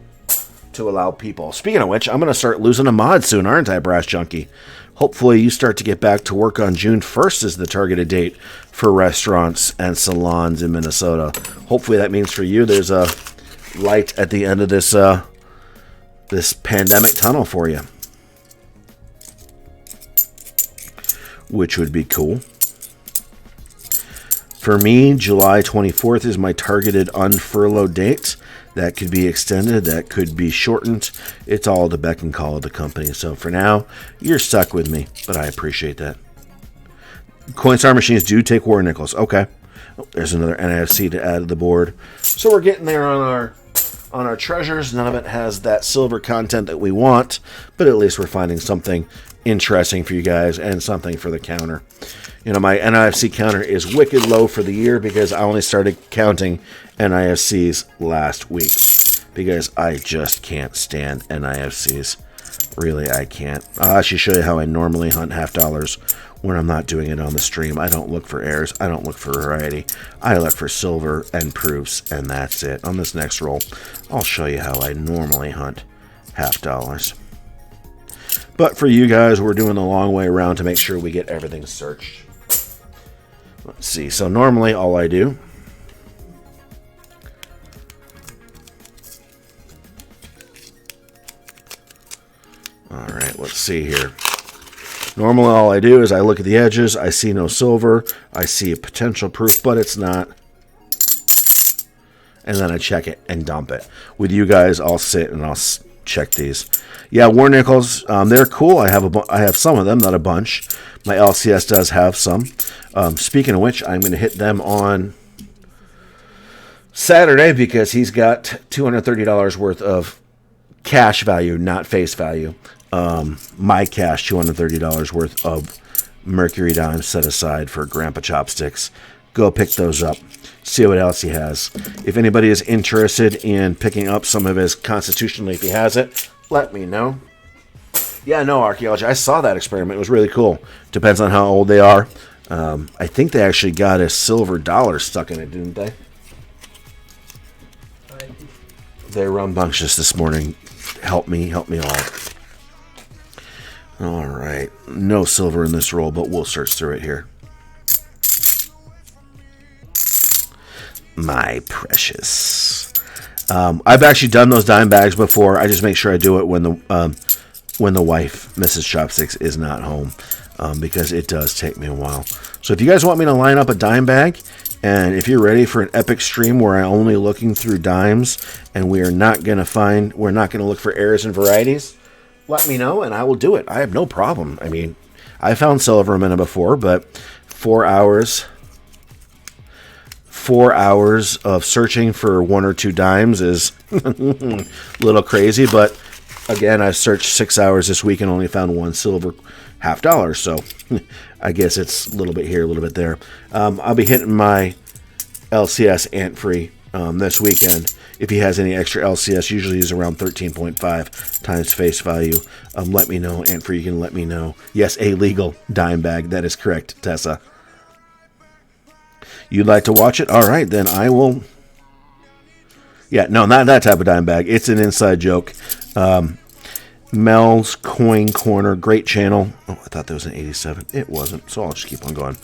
to allow people. Speaking of which, I'm going to start losing a mod soon, aren't I, Brass Junkie? Hopefully you start to get back to work on June 1st is the targeted date for restaurants and salons in Minnesota. Hopefully that means for you there's a light at the end of this this pandemic tunnel for you, which would be cool. For me, July 24th is my targeted unfurlough date. That could be extended. That could be shortened. It's all the beck and call of the company. So for now, you're stuck with me, but I appreciate that. Coinstar machines do take war nickels. Okay. Oh, there's another NFC to add to the board. So we're getting there on our treasures. None of it has that silver content that we want, but at least we're finding something interesting for you guys and something for the counter. My NIFC counter is wicked low for the year because I only started counting NIFCs last week because I just can't stand NIFCs. Really, I can't. I'll actually show you how I normally hunt half dollars when I'm not doing it on the stream. I don't look for errors. I don't look for variety. I look for silver and proofs, and that's it. On this next roll, I'll show you how I normally hunt half dollars. But for you guys, we're doing the long way around to make sure we get everything searched. Let's see. So normally all I do let's see here. Normally all I do is I look at the edges. I see no silver. I see a potential proof, but it's not. And then I check it and dump it. With you guys, I'll sit and I'll check these. Yeah, War Nickels, they're cool. I have some of them, not a bunch. My LCS does have some. Speaking of which, I'm going to hit them on Saturday because he's got $230 worth of cash value, not face value. My cash, $230 worth of Mercury dimes set aside for Grandpa Chopsticks. Go pick those up. See what else he has. If anybody is interested in picking up some of his Constitutional, if he has it, let me know. Yeah, no, Archaeology. I saw that experiment. It was really cool. Depends on how old they are. I think they actually got a silver dollar stuck in it, didn't they? They're rambunctious this morning. Help me all. All right. No silver in this roll, but we'll search through it here. My precious. I've actually done those dime bags before. I just make sure I do it when the wife, Mrs. Chopsticks, is not home, because it does take me a while. So if you guys want me to line up a dime bag, and if you're ready for an epic stream where I'm only looking through dimes, and we're not going to look for errors and varieties, let me know and I will do it. I have no problem. I mean, I found silver a minute before, but 4 hours of searching for 1 or 2 dimes is a little crazy, but again, I searched 6 hours this week and only found 1 silver $50, so I guess it's a little bit here, a little bit there. I'll be hitting my LCS ant-free this weekend. If he has any extra LCS, usually he's around 13.5 times face value. Let me know, ant-free, you can let me know. Yes, a legal dime bag, that is correct, Tessa. You'd like to watch it? All right, then I will. Yeah, no, not that type of dime bag. It's an inside joke. Mel's Coin Corner, great channel. Oh, I thought that was an 87. It wasn't, so I'll just keep on going.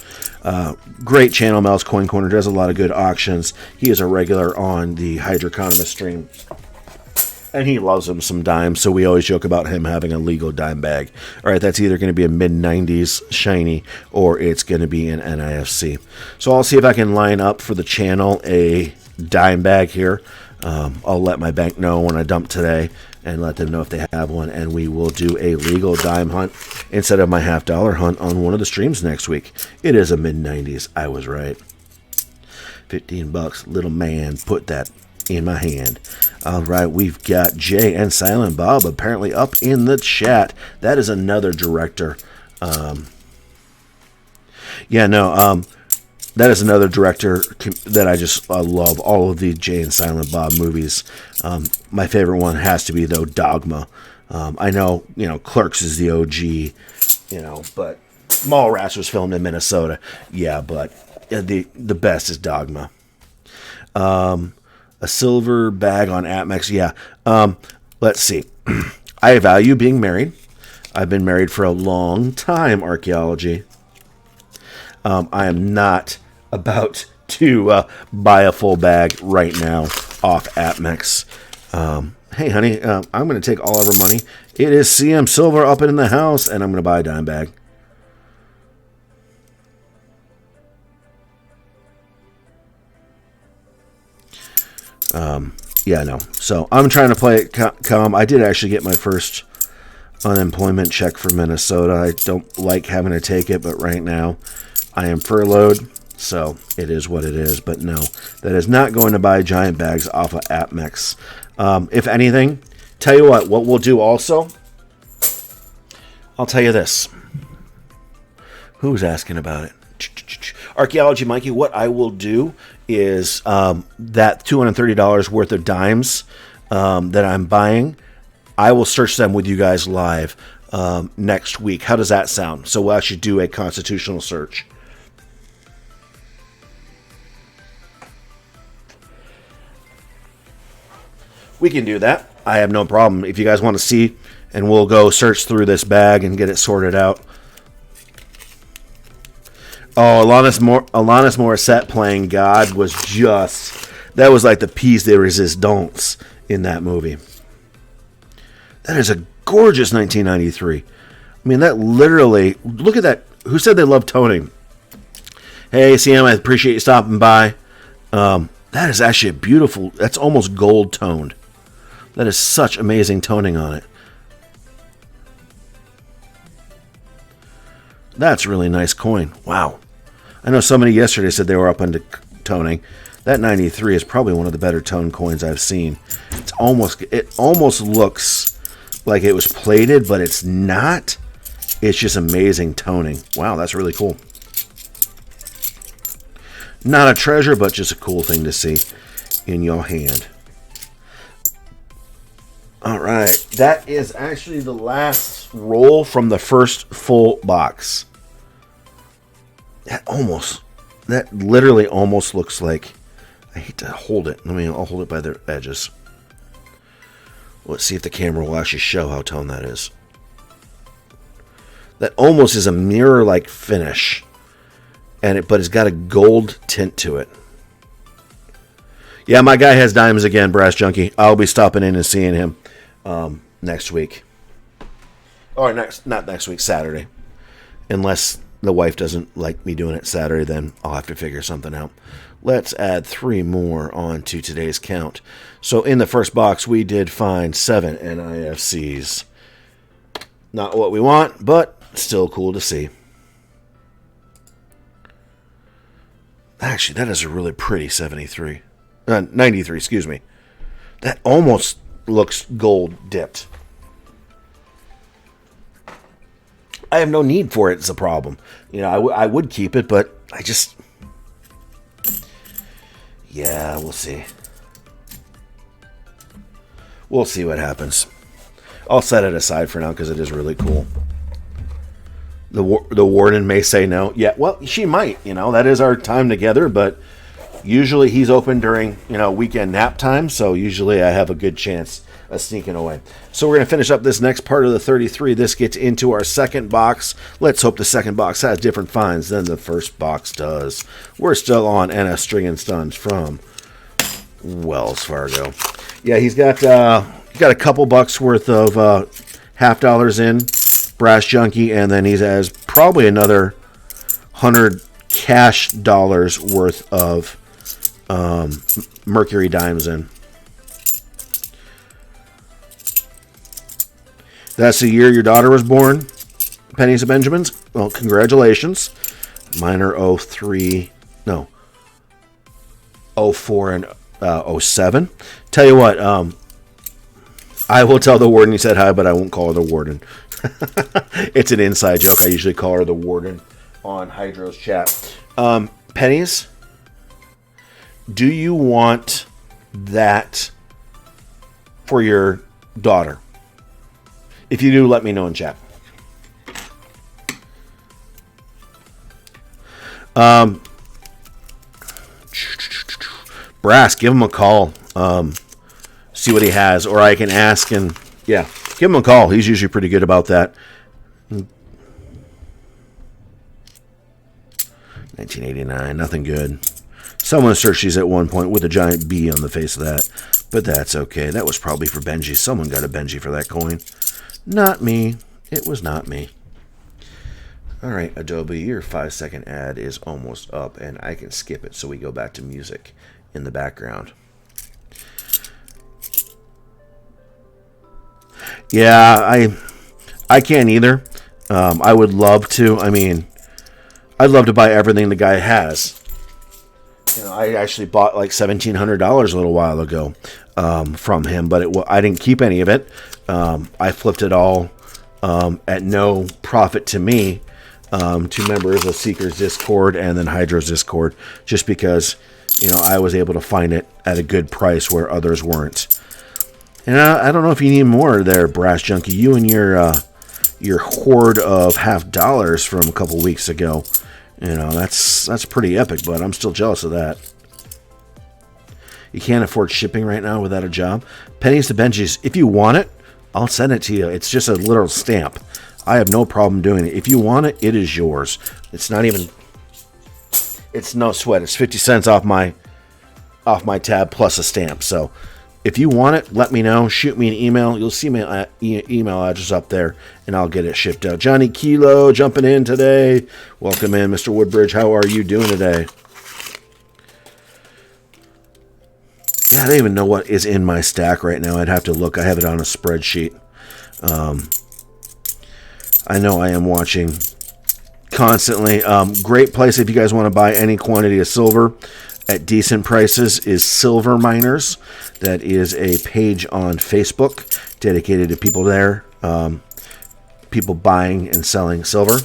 Great channel, Mel's Coin Corner. Does a lot of good auctions. He is a regular on the Hydroeconomist stream. And he loves him some dimes, so we always joke about him having a legal dime bag. All right, that's either going to be a mid-90s shiny or it's going to be an NIFC. So I'll see if I can line up for the channel a dime bag here. I'll let my bank know when I dump today and let them know if they have one, and we will do a legal dime hunt instead of my $50 hunt on one of the streams next week. It is a mid-90s. I was right. $15, little man, put that in my hand. All right, we've got Jay and Silent Bob apparently up in the chat. That is another director. That is another director that I love. All of the Jay and Silent Bob movies. My favorite one has to be, though, Dogma. I know, Clerks is the OG, but Mallrats was filmed in Minnesota. Yeah, but the best is Dogma. A silver bag on Atmex. Yeah. Let's see. I value being married. I've been married for a long time, Archaeology. I am not about to buy a full bag right now off Atmex. Hey, honey, I'm going to take all of her money. It is CM Silver up in the house, and I'm going to buy a dime bag. So I'm trying to play it calm. I did actually get my first unemployment check from Minnesota. I don't like having to take it, but right now I am furloughed, so it is what it is. But no, that is not going to buy giant bags off of Atmex. If anything, tell you what we'll do also, I'll tell you this. Who's asking about it? Archaeology Mikey, what I will do is that $230 worth of dimes that I'm buying, I will search them with you guys live next week. How does that sound? So we'll actually do a constitutional search. We can do that. I have no problem. If you guys want to see, and we'll go search through this bag and get it sorted out. Oh, Alanis Morissette playing God was that was like the piece de resistance in that movie. That is a gorgeous 1993. I mean, that literally, look at that. Who said they love toning? Hey, CM, I appreciate you stopping by. That is actually a beautiful, that's almost gold toned. That is such amazing toning on it. That's a really nice coin. Wow. I know somebody yesterday said they were up into toning. That 93 is probably one of the better tone coins I've seen. It almost looks like it was plated, but it's not. It's just amazing toning. Wow, that's really cool. Not a treasure, but just a cool thing to see in your hand. All right, that is actually the last roll from the first full box. That literally almost looks like, I hate to hold it. I'll hold it by the edges. Let's see if the camera will actually show how toned that is. That almost is a mirror-like finish, but it's got a gold tint to it. Yeah, my guy has diamonds again, Brass Junkie. I'll be stopping in and seeing him next week. Or not next week, Saturday. Unless the wife doesn't like me doing it Saturday, then I'll have to figure something out. Let's add 3 more onto today's count. So in the first box, we did find 7 NIFCs. Not what we want, but still cool to see. Actually, that is a really pretty 93, excuse me. That almost looks gold dipped. I have no need for it. It's a problem. I would keep it, but I just... Yeah, we'll see. We'll see what happens. I'll set it aside for now because it is really cool. The warden may say no. Yeah, well, she might. That is our time together, but usually he's open during, weekend nap time, so usually I have a good chance of sneaking away. So we're going to finish up this next part of the 33. This gets into our second box. Let's hope the second box has different finds than the first box does. We're still on NS String and Stuns from Wells Fargo. Yeah, he's got a couple bucks worth of $50 in Brass Junkie, and then he has probably another 100 cash dollars worth of Mercury dimes in. That's the year your daughter was born, Pennies of Benjamins. Well, congratulations. Mine are 03, no, 04 and 07. Tell you what, I will tell the warden he said hi, but I won't call her the warden. It's an inside joke. I usually call her the warden on Hydro's chat. Pennies, do you want that for your daughter? If you do, let me know in chat. Brass, give him a call. See what he has, or I can ask, and yeah, give him a call. He's usually pretty good about that. 1989, nothing good. Someone searched these at one point with a giant B on the face of that, but that's okay. That was probably for Benji. Someone got a Benji for that coin. Not me. It was not me. All right, Adobe, your 5-second ad is almost up, and I can skip it so we go back to music in the background. Yeah, I can't either. I would love to. I'd love to buy everything the guy has. I actually bought like $1,700 a little while ago from him, but I didn't keep any of it. I flipped it all at no profit to me to members of Seeker's Discord and then Hydro's Discord, just because I was able to find it at a good price where others weren't. And I don't know if you need more there, Brass Junkie. You and your hoard of $50 from a couple weeks ago. That's pretty epic, but I'm still jealous of that. You can't afford shipping right now without a job. Pennies to Benji's. If you want it, I'll send it to you. It's just a literal stamp. I have no problem doing it. If you want it, it is yours. It's not even... It's no sweat. It's 50 cents off my tab plus a stamp. So if you want it, let me know. Shoot me an email. You'll see my email address up there, and I'll get it shipped out. Johnny Kilo jumping in today. Welcome in, Mr. Woodbridge. How are you doing today? Yeah, I don't even know what is in my stack right now. I'd have to look. I have it on a spreadsheet. I know I am watching constantly. Great place if you guys want to buy any quantity of silver at decent prices is Silver Miners. That is a page on Facebook dedicated to people there, people buying and selling silver.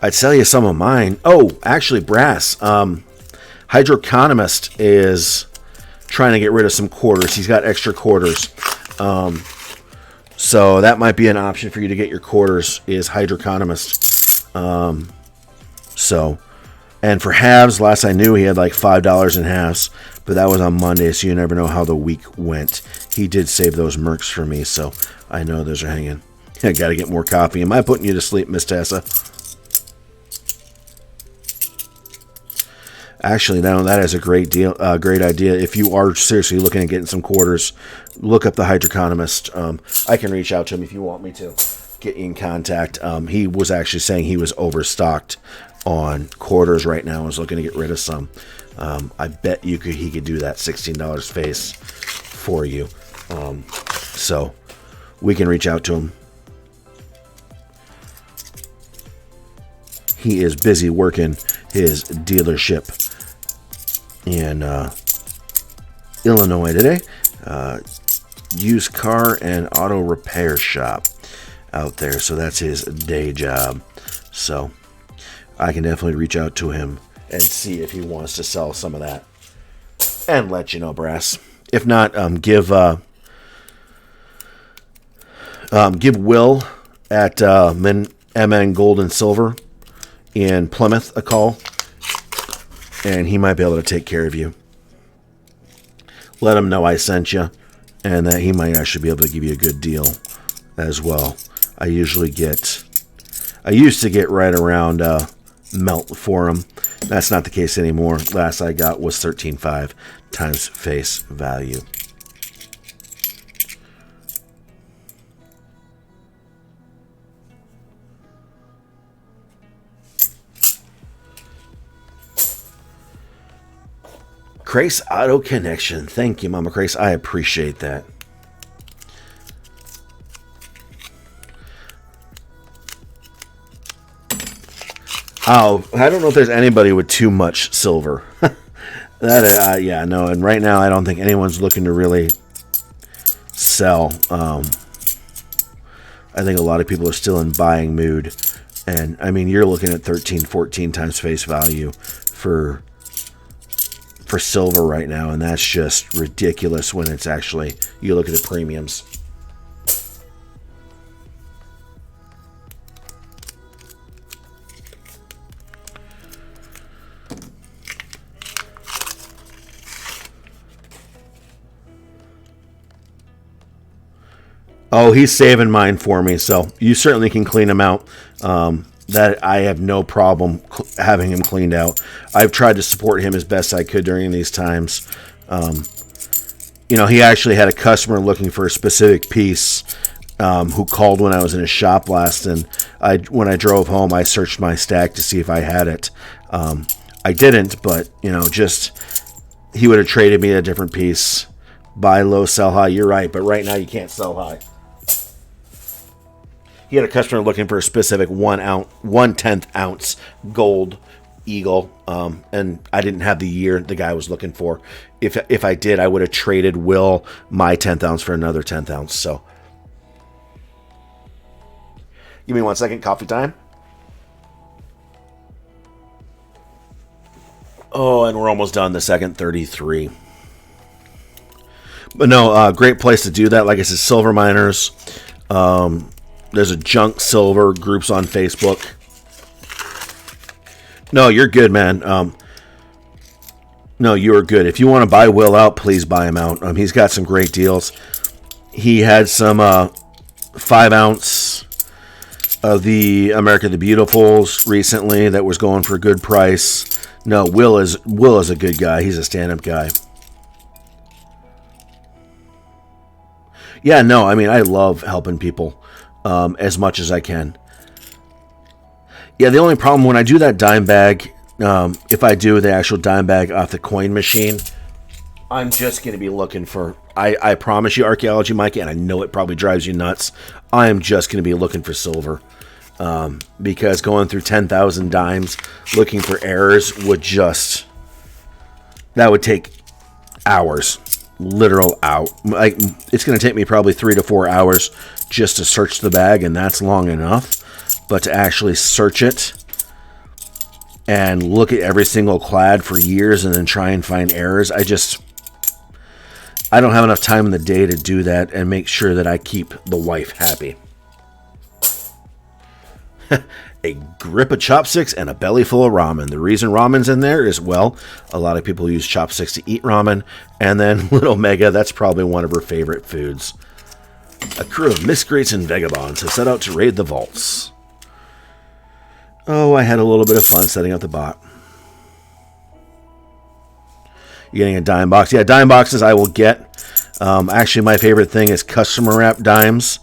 I'd sell you some of mine. Oh, actually, Brass. Hydroeconomist is trying to get rid of some quarters. He's got extra quarters. So that might be an option for you to get your quarters is Hydroeconomist. And for halves, last I knew he had like $5 in halves, but that was on Monday, so you never know how the week went. He did save those mercs for me, so I know those are hanging. I got to get more copy. Am I putting you to sleep, Miss Tessa? Actually, that is a great deal, great idea. If you are seriously looking at getting some quarters, look up the Hydroeconomist. I can reach out to him if you want me to get you in contact. He was actually saying he was overstocked on quarters right now and was looking to get rid of some. I bet he could do that $16 face for you. So we can reach out to him. He is busy working his dealership in Illinois today. Used car and auto repair shop out there. So that's his day job. So I can definitely reach out to him and see if he wants to sell some of that and let you know, Brass. If not, give Will at MN Gold and Silver in Plymouth a call, and he might be able to take care of you. Let him know I sent you, and that he might actually be able to give you a good deal as well. I used to get right around melt for him. That's not the case anymore. Last I got was 13.5 times face value. Crace Auto Connection. Thank you, Mama Crace. I appreciate that. Oh, I don't know if there's anybody with too much silver. Yeah, no. And right now, I don't think anyone's looking to really sell. I think a lot of people are still in buying mood. And, I mean, you're looking at 13, 14 times face value for silver right now, and that's just ridiculous when it's actually, you look at the premiums. Oh, he's saving mine for me, so you certainly can clean him out. That I have no problem having him cleaned out. I've tried to support him as best I could during these times. He actually had a customer looking for a specific piece who called when I was in his shop last, and when I drove home, I searched my stack to see if I had it. I didn't, but he would have traded me a different piece. Buy low, sell high. You're right, but right now you can't sell high. He had a customer looking for a specific 1/10 ounce gold eagle, and I didn't have the year the guy was looking for. If I did, I would have traded Will my 10th ounce for another 10th ounce. So, give me 1 second. Coffee time. Oh, and we're almost done. The second 33. But no, great place to do that. Like I said, Silver Miners. There's a junk silver groups on Facebook. No, you're good, man. No, you are good. If you want to buy Will out, please buy him out. He's got some great deals. He had some 5 ounce of the America the Beautifuls recently that was going for a good price. No, Will is a good guy. He's a stand-up guy. Yeah, no, I mean, I love helping people as much as I can. Yeah, the only problem when I do that dime bag, if I do the actual dime bag off the coin machine, I'm just going to be looking for, I promise you, Archaeology Mikey, and I know it probably drives you nuts, I am just going to be looking for silver. Because going through 10,000 dimes looking for errors would just, that would take hours. Literal out. Like, it's going to take me probably 3 to 4 hours just to search the bag, and that's long enough. But to actually search it and look at every single clad for years and then try and find errors, I don't have enough time in the day to do that and make sure that I keep the wife happy. A grip of chopsticks and a belly full of ramen. The reason ramen's in there is, well, a lot of people use chopsticks to eat ramen, and then Little Mega, that's probably one of her favorite foods. A crew of miscreants and vagabonds have set out to raid the vaults. Oh, I had a little bit of fun setting up the bot. You getting a dime box? Yeah, dime boxes I will get. Actually, my favorite thing is customer wrap dimes.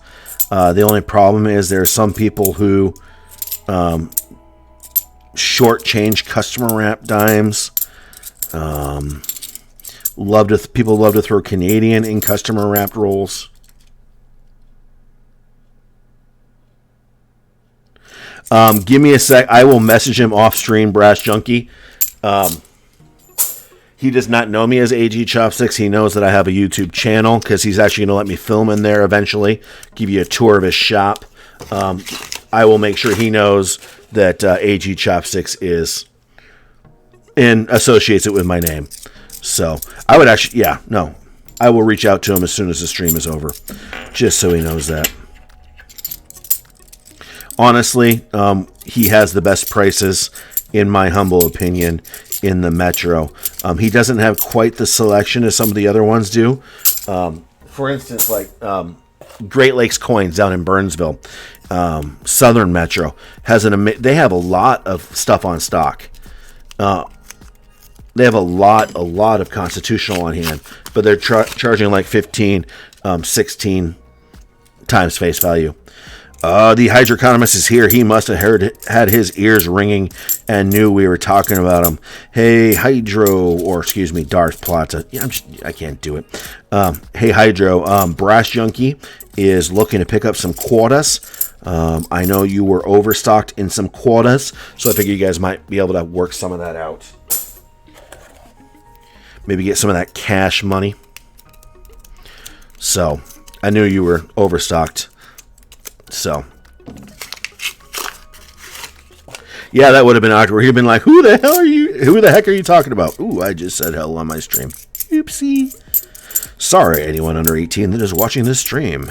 The only problem is there are some people who shortchange customer wrap dimes. People love to throw Canadian in customer wrapped rolls. Give me a sec. I will message him off stream, Brass Junkie. He does not know me as AG Chopsticks. He knows that I have a YouTube channel because he's actually going to let me film in there eventually. Give you a tour of his shop. I will make sure he knows that AG Chopsticks is and associates it with my name. So I would actually, I will reach out to him as soon as the stream is over, just so he knows that. Honestly, he has the best prices, in my humble opinion, in the Metro. He doesn't have quite the selection as some of the other ones do. For instance, like Great Lakes Coins down in Burnsville, Southern Metro has they have a lot of stuff on stock. They have a lot of Constitutional on hand, but they're charging like 15, 16 times face value. The Hydroeconomist is here. He must have had his ears ringing and knew we were talking about him. Hey, Darth Plata. Yeah, I can't do it. Hey, Hydro. Brass Junkie is looking to pick up some quotas. I know you were overstocked in some quotas, so I figure you guys might be able to work some of that out. Maybe get some of that cash money. So, I knew you were overstocked. So, yeah, that would have been awkward. He'd been like, who the heck are you talking about? Ooh, I just said hell on my stream. Oopsie. Sorry, anyone under 18 that is watching this stream.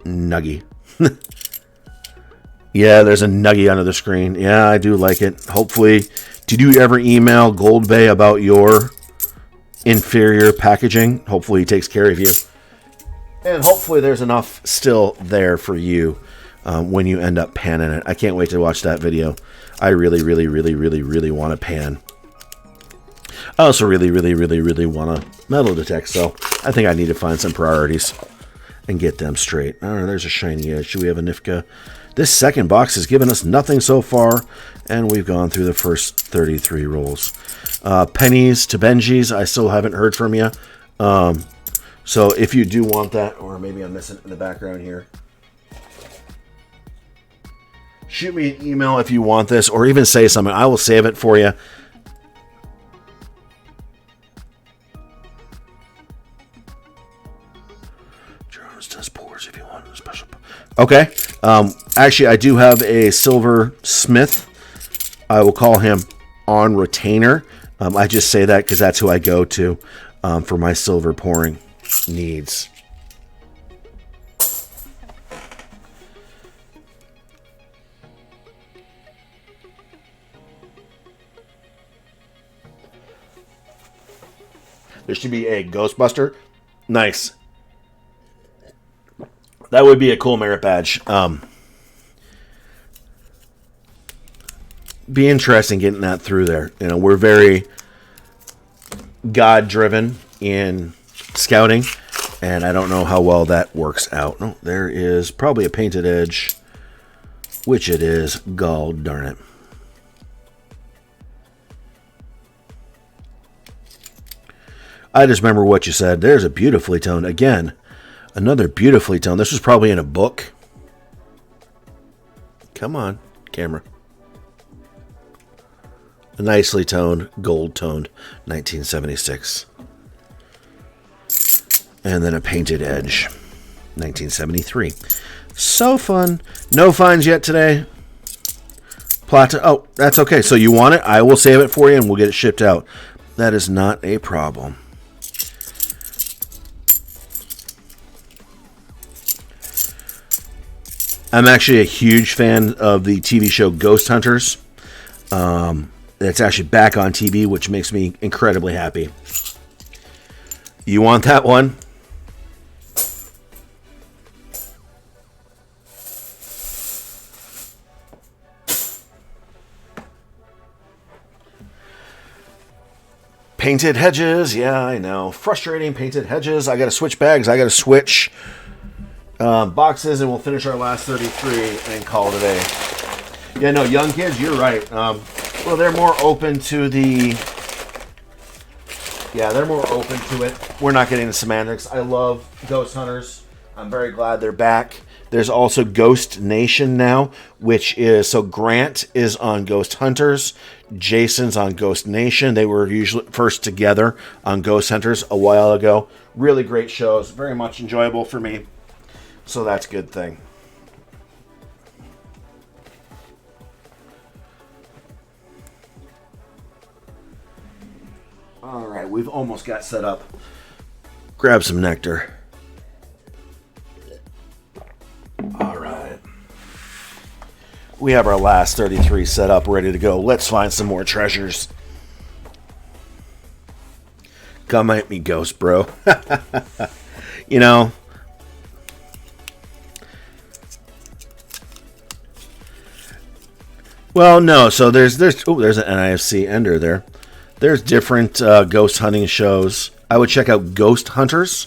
Nuggy. Yeah, there's a nuggy under the screen. Yeah, I do like it. Hopefully, did you ever email Gold Bay about your inferior packaging? Hopefully he takes care of you. And hopefully there's enough still there for you when you end up panning it. I can't wait to watch that video. I really, really, really, really, really want to pan. I also really, really, really, really want to metal detect, so I think I need to find some priorities and get them straight. All right, there's a shiny edge. Do we have a Nifka? This second box has given us nothing so far, and we've gone through the first 33 rolls. Pennies to Benji's, I still haven't heard from you. So if you do want that, or maybe I'm missing it in the background here, shoot me an email if you want this, or even say something. I will save it for you. Jones does pours if you want a special. Okay. Actually, I do have a silver smith. I will call him on retainer. I just say that because that's who I go to for my silver pouring needs. There should be a Ghostbuster. Nice. That would be a cool merit badge. Be interesting getting that through there. You know, we're very God-driven in scouting, And I don't know how well that works out. No, there is probably a painted edge, which it is. God darn it. I just remember what you said. There's a beautifully toned. Again, another beautifully toned. This was probably in a book. Come on, camera. A nicely toned, gold toned 1976. And then a painted edge 1973. So fun. No fines yet today. Platinum. Oh, that's okay. So you want it? I will save it for you and we'll get it shipped out. That is not a problem. I'm actually a huge fan of the TV show Ghost Hunters. It's actually back on TV, which makes me incredibly happy. You want that one? Painted hedges. Yeah, I know. Frustrating painted hedges. I got to switch bags. I got to switch boxes, and we'll finish our last 33 and call it a day. Yeah, no, young kids, you're right. Well, they're more open to the... Yeah, they're more open to it. We're not getting the semantics. I love Ghost Hunters. I'm very glad they're back. There's also Ghost Nation now, which is... So Grant is on Ghost Hunters. Jason's on Ghost Nation. They were usually first together on Ghost Hunters a while ago. Really great shows. Very much enjoyable for me. So that's a good thing. All right, we've almost got set up. Grab some nectar. All right. We have our last 33 set up, ready to go. Let's find some more treasures. Come at me, ghost bro. You know... Well, no. So there's an NIFC ender there. There's different ghost hunting shows. I would check out Ghost Hunters.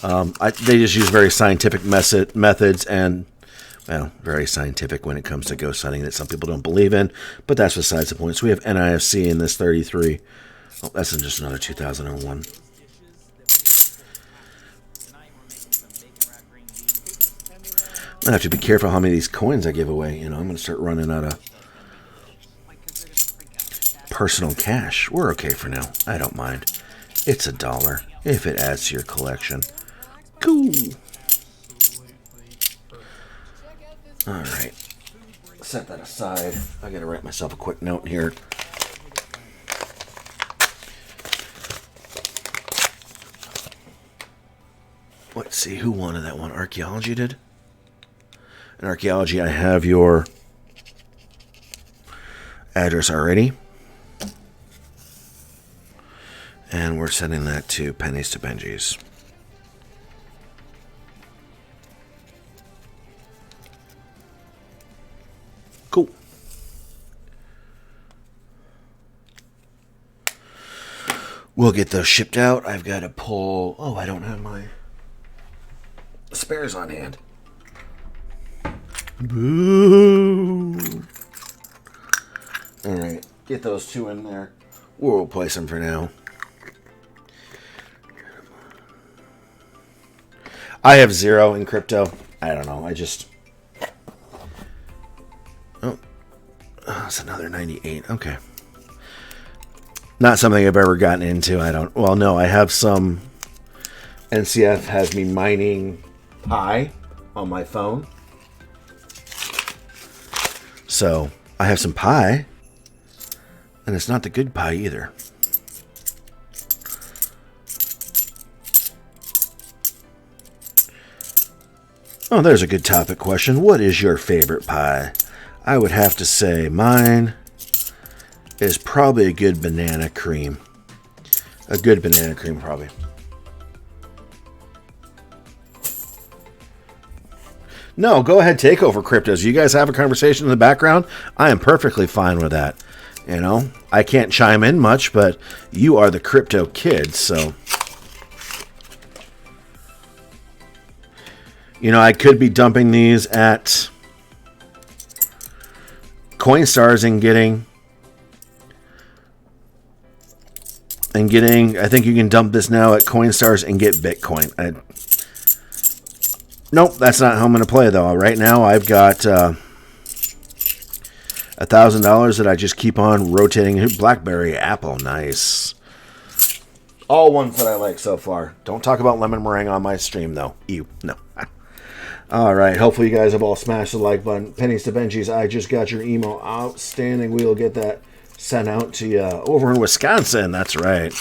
They just use very scientific methods and, well, very scientific when it comes to ghost hunting that some people don't believe in. But that's besides the point. So we have NIFC in this 33. Oh, that's in just another 2001. I have to be careful how many of these coins I give away. You know, I'm going to start running out of personal cash. We're okay for now. I don't mind. It's $1 if it adds to your collection. Cool. All right. Set that aside. I got to write myself a quick note here. Let's see who wanted that one. Archaeology did. In Archaeology, I have your address already. And we're sending that to Pennies to Benji's. Cool. We'll get those shipped out. I've got to pull... Oh, I don't have my spares on hand. Boo! Alright, get those two in there. We'll place them for now. I have 0 in crypto. I don't know. I just... Oh. It's another 98. Okay. Not something I've ever gotten into. I don't... Well, no. I have some... NCF has me mining Pi on my phone. So, I have some Pi. And it's not the good Pi either. Oh, there's a good topic question. What is your favorite pie? I would have to say mine is probably a good banana cream. A good banana cream, probably. No, go ahead, take over, Cryptos. You guys have a conversation in the background. I am perfectly fine with that. You know, I can't chime in much, but you are the crypto kids, so... You know, I could be dumping these at Coinstars and getting, I think you can dump this now at Coinstars and get Bitcoin. Nope, that's not how I'm going to play, though. Right now, I've got $1,000 that I just keep on rotating. Blackberry, Apple, nice. All ones that I like so far. Don't talk about lemon meringue on my stream, though. Ew, no. All right, hopefully you guys have all smashed the like button. Pennies to Benji's, I just got your email. Outstanding. We'll get that sent out to you over in Wisconsin. That's right.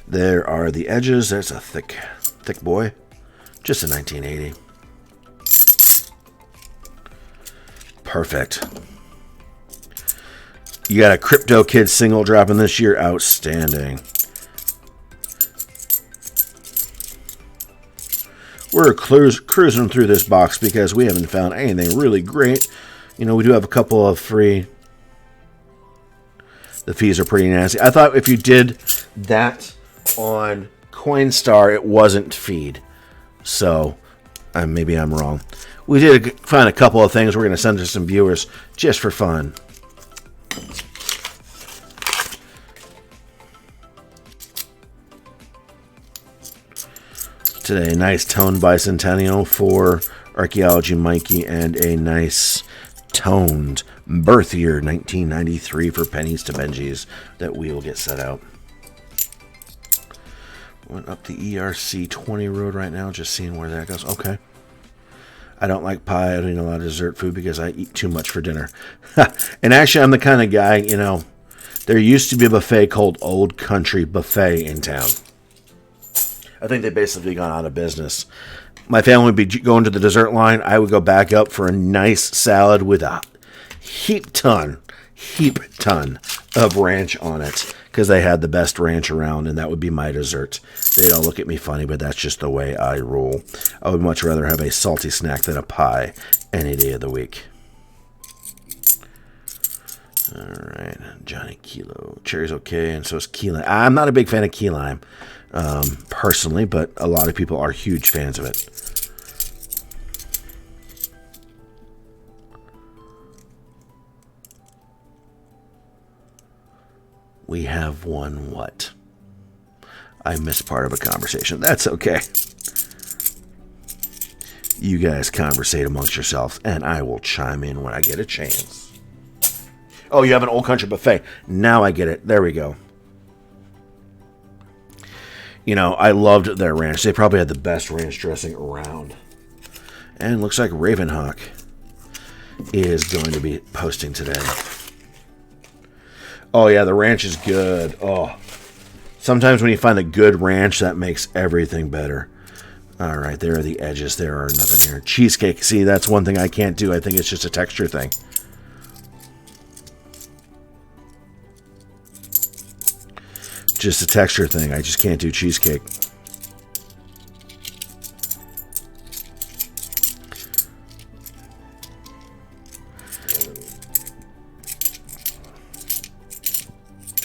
There are the edges. There's a thick boy. Just a 1980. Perfect. You got a Crypto Kid single dropping this year. Outstanding. We're cruising through this box because we haven't found anything really great. You know, we do have a couple of free. The fees are pretty nasty. I thought if you did that on Coinstar, it wasn't feed. So, maybe I'm wrong. We did find a couple of things we're going to send to some viewers just for fun. Today, nice toned bicentennial for Archaeology Mikey and a nice toned birth year 1993 for Pennies to Benji's that we will get set out. Went up the ERC 20 road right now, just seeing where that goes. Okay. I don't like pie. I don't eat a lot of dessert food because I eat too much for dinner. And actually, I'm the kind of guy, you know, there used to be a buffet called Old Country Buffet in town. I think they basically gone out of business. My family would be going to the dessert line. I would go back up for a nice salad with a heap ton of ranch on it because they had the best ranch around, and that would be my dessert. They'd all look at me funny, but that's just the way I roll. I would much rather have a salty snack than a pie any day of the week. All right, Johnny Kilo. Cherry's okay, and so is key lime. I'm not a big fan of key lime, personally, but a lot of people are huge fans of it. We have one what? I missed part of a conversation. That's okay. You guys conversate amongst yourselves, and I will chime in when I get a chance. Oh, you have an Old Country Buffet. Now I get it. There we go. You know, I loved their ranch. They probably had the best ranch dressing around. And looks like Ravenhawk is going to be posting today. Oh, yeah, the ranch is good. Oh, sometimes when you find a good ranch, that makes everything better. All right, there are the edges. There are nothing here. Cheesecake. See, that's one thing I can't do. I think it's just a texture thing. Just a texture thing. I just can't do cheesecake.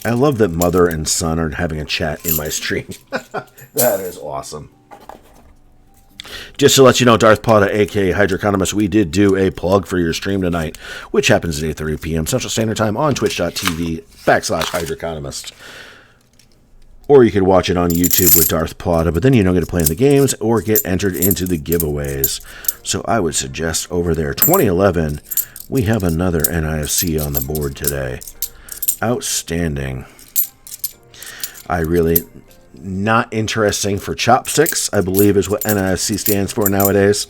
I love that mother and son are having a chat in my stream. That is awesome. Just to let you know, Darth Potta, a.k.a. Hydroconomist, we did do a plug for your stream tonight, which happens at 8:30 p.m. Central Standard Time on twitch.tv/Hydroconomist. Or you could watch it on YouTube with Darth Potta, but then you don't get to play in the games or get entered into the giveaways. So I would suggest over there, 2011, we have another NIFC on the board today. Outstanding. I really... Not interesting for chopsticks, I believe is what NIFC stands for nowadays.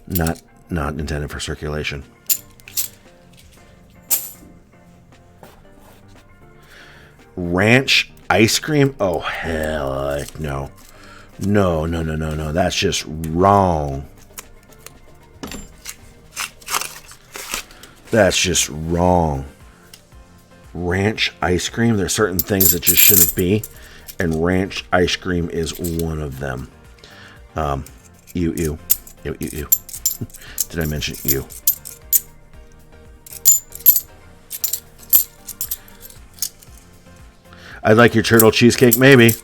Not intended for circulation. Ranch ice cream? Oh, hell no. No. That's just wrong. That's just wrong. Ranch ice cream? There's certain things that just shouldn't be. And ranch ice cream is one of them. Ew. Did I mention ew? I'd like your turtle cheesecake, maybe.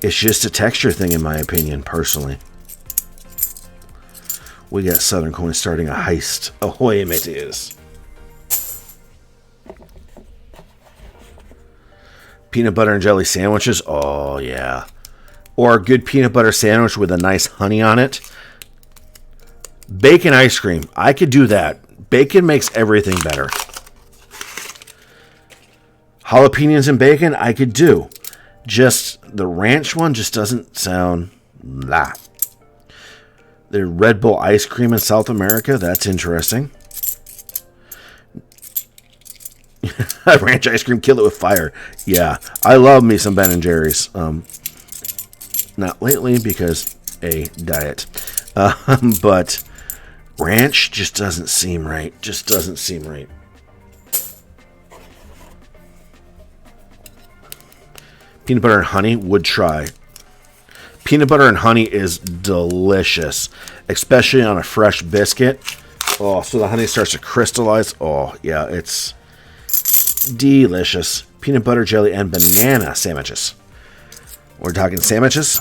It's just a texture thing, in my opinion, personally. We got Southern Coin starting a heist. Ahoy, mateys. Peanut butter and jelly sandwiches. Oh, yeah. Or a good peanut butter sandwich with a nice honey on it. Bacon ice cream. I could do that. Bacon makes everything better. Jalapenos and bacon, I could do. Just the ranch one just doesn't sound blah. The Red Bull ice cream in South America, that's interesting. Ranch ice cream, kill it with fire. Yeah, I love me some Ben & Jerry's. Not lately because diet. But ranch just doesn't seem right. Just doesn't seem right. Peanut butter and honey, would try. Peanut butter and honey is delicious, especially on a fresh biscuit. Oh, so the honey starts to crystallize. Oh, yeah, it's delicious. Peanut butter, jelly, and banana sandwiches. We're talking sandwiches.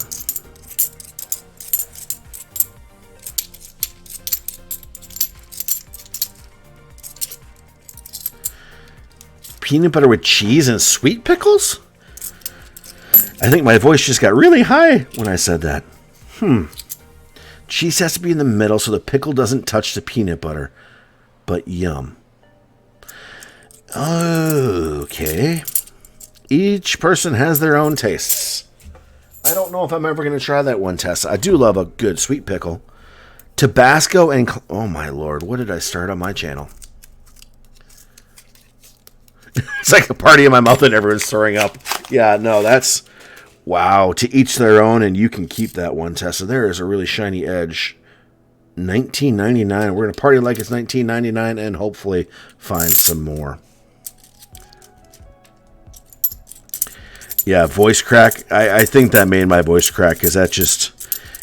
Peanut butter with cheese and sweet pickles? I think my voice just got really high when I said that. Cheese has to be in the middle so the pickle doesn't touch the peanut butter. But yum. Okay. Each person has their own tastes. I don't know if I'm ever going to try that one, Tessa. I do love a good sweet pickle. Tabasco and... Oh, my Lord. What did I start on my channel? It's like a party in my mouth and everyone's throwing up. Yeah, no, that's... Wow, to each their own, and you can keep that one, Tessa. There is a really shiny edge. $19.99. We're going to party like it's $19.99 and hopefully find some more. Yeah, voice crack. I think that made my voice crack because that just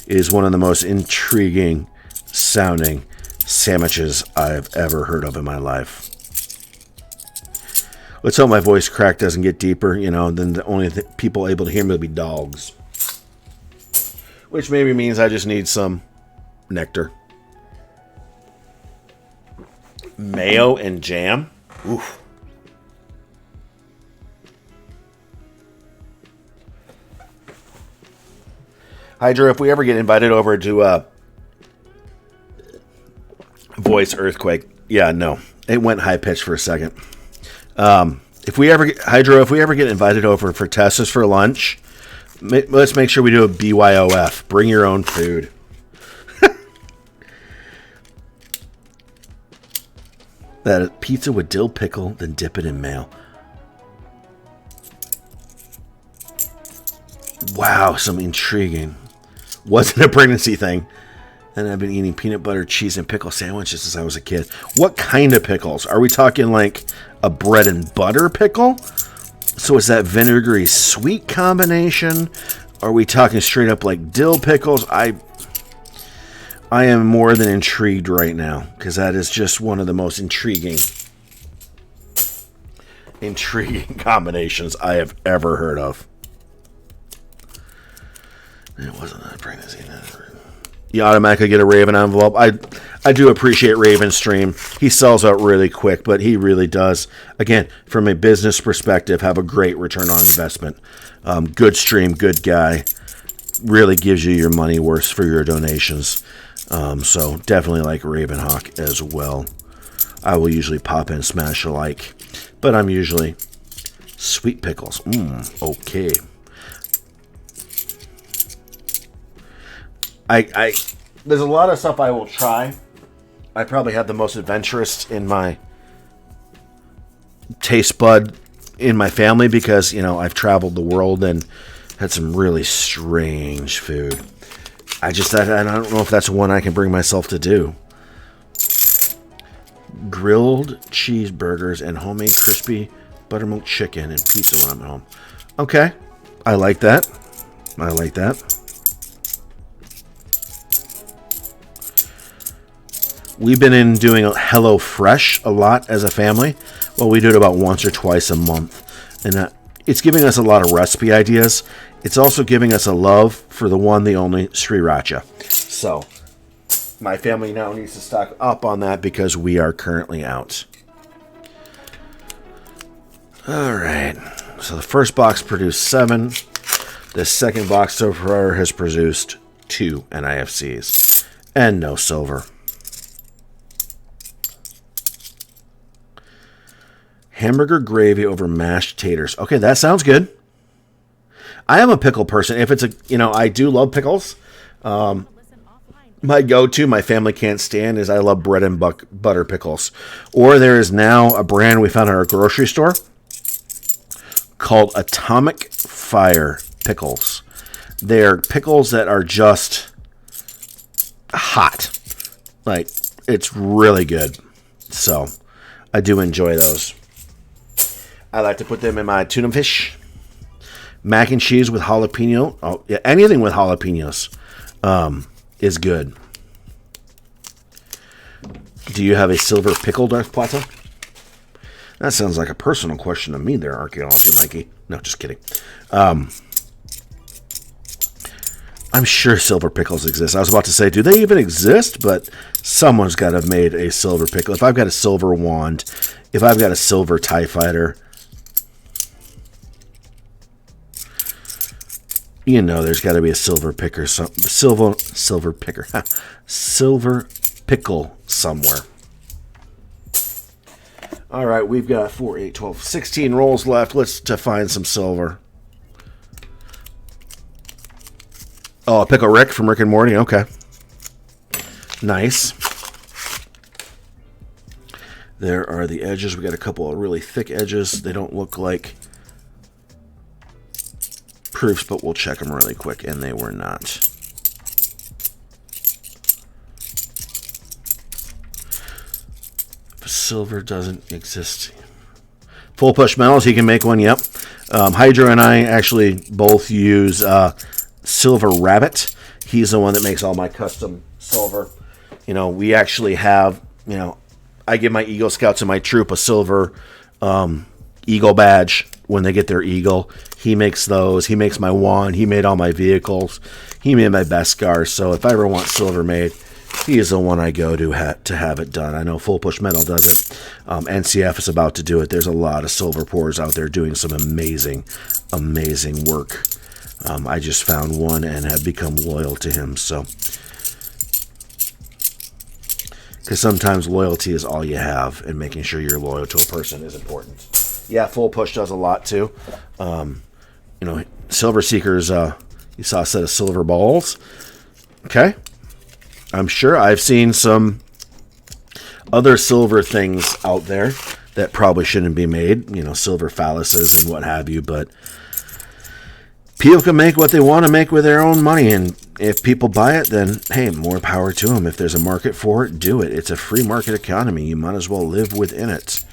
is one of the most intriguing sounding sandwiches I've ever heard of in my life. Let's hope my voice crack doesn't get deeper, then the only people able to hear me will be dogs. Which maybe means I just need some nectar. Mayo and jam? Oof. Hydra, if we ever get invited over to Voice Earthquake, yeah, no. It went high-pitched for a second. If we ever get invited over for Tessa's for lunch, let's make sure we do a BYOF. Bring your own food. That pizza with dill pickle, then dip it in mayo. Wow, some intriguing. Wasn't a pregnancy thing. And I've been eating peanut butter, cheese, and pickle sandwiches since I was a kid. What kind of pickles? Are we talking like a bread and butter pickle? So is that vinegary sweet combination? Are we talking straight up like dill pickles? I am more than intrigued right now because that is just one of the most intriguing combinations I have ever heard of. It wasn't a pregnancy. You automatically get a Raven envelope. I do appreciate Raven's stream. He sells out really quick, but he really does, again, from a business perspective, have a great return on investment. Good stream, good guy. Really gives you your money worth for your donations. So definitely like Ravenhawk as well. I will usually pop in, smash a like, but I'm usually sweet pickles. Okay. There's a lot of stuff I will try. I probably have the most adventurous in my taste bud in my family because, I've traveled the world and had some really strange food. I don't know if that's one I can bring myself to do. Grilled cheeseburgers and homemade crispy buttermilk chicken and pizza when I'm at home. Okay. I like that. We've been doing Hello Fresh a lot as a family. Well, we do it about once or twice a month. And it's giving us a lot of recipe ideas. It's also giving us a love for the one, the only Sriracha. So my family now needs to stock up on that because we are currently out. All right. So the first box produced 7. The second box so far has produced 2 NIFCs and no silver. Hamburger gravy over mashed taters. Okay, that sounds good. I am a pickle person. If it's I do love pickles. My go-to, my family can't stand, is I love bread and butter pickles. Or there is now a brand we found at our grocery store called Atomic Fire Pickles. They're pickles that are just hot. Like, it's really good. So, I do enjoy those. I like to put them in my tuna fish. Mac and cheese with jalapeno. Oh, yeah, anything with jalapenos is good. Do you have a silver pickle, Darth Plata? That sounds like a personal question to me there, Archaeology Mikey. No, just kidding. I'm sure silver pickles exist. I was about to say, do they even exist? But someone's got to have made a silver pickle. If I've got a silver wand, if I've got a silver TIE fighter, there's got to be a silver picker, silver pickle somewhere. All right, we've got 4, 8, 12, 16 rolls left. Let's find some silver. Oh, Pickle Rick from Rick and Morty. Okay, nice. There are the edges. We got a couple of really thick edges. They don't look like proofs, but we'll check them really quick, and they were not. If silver doesn't exist. Full push metals, he can make one, yep. Hydro and I actually both use Silver Rabbit. He's the one that makes all my custom silver. We actually have, I give my Eagle Scouts and my troop a silver Eagle badge when they get their Eagle. He makes those. He makes my wand. He made all my vehicles. He made my Beskar. So if I ever want silver made, he is the one I go to have it done. I know Full Push Metal does it. NCF is about to do it. There's a lot of silver pours out there doing some amazing, amazing work. I just found one and have become loyal to him. So, because sometimes loyalty is all you have, and making sure you're loyal to a person is important. Yeah, Full Push does a lot too. Silver Seekers, you saw a set of silver balls. Okay. I'm sure I've seen some other silver things out there that probably shouldn't be made, silver phalluses and what have you, but people can make what they want to make with their own money, and if people buy it, then, hey, more power to them. If there's a market for it, do it. It's a free market economy. You might as well live within it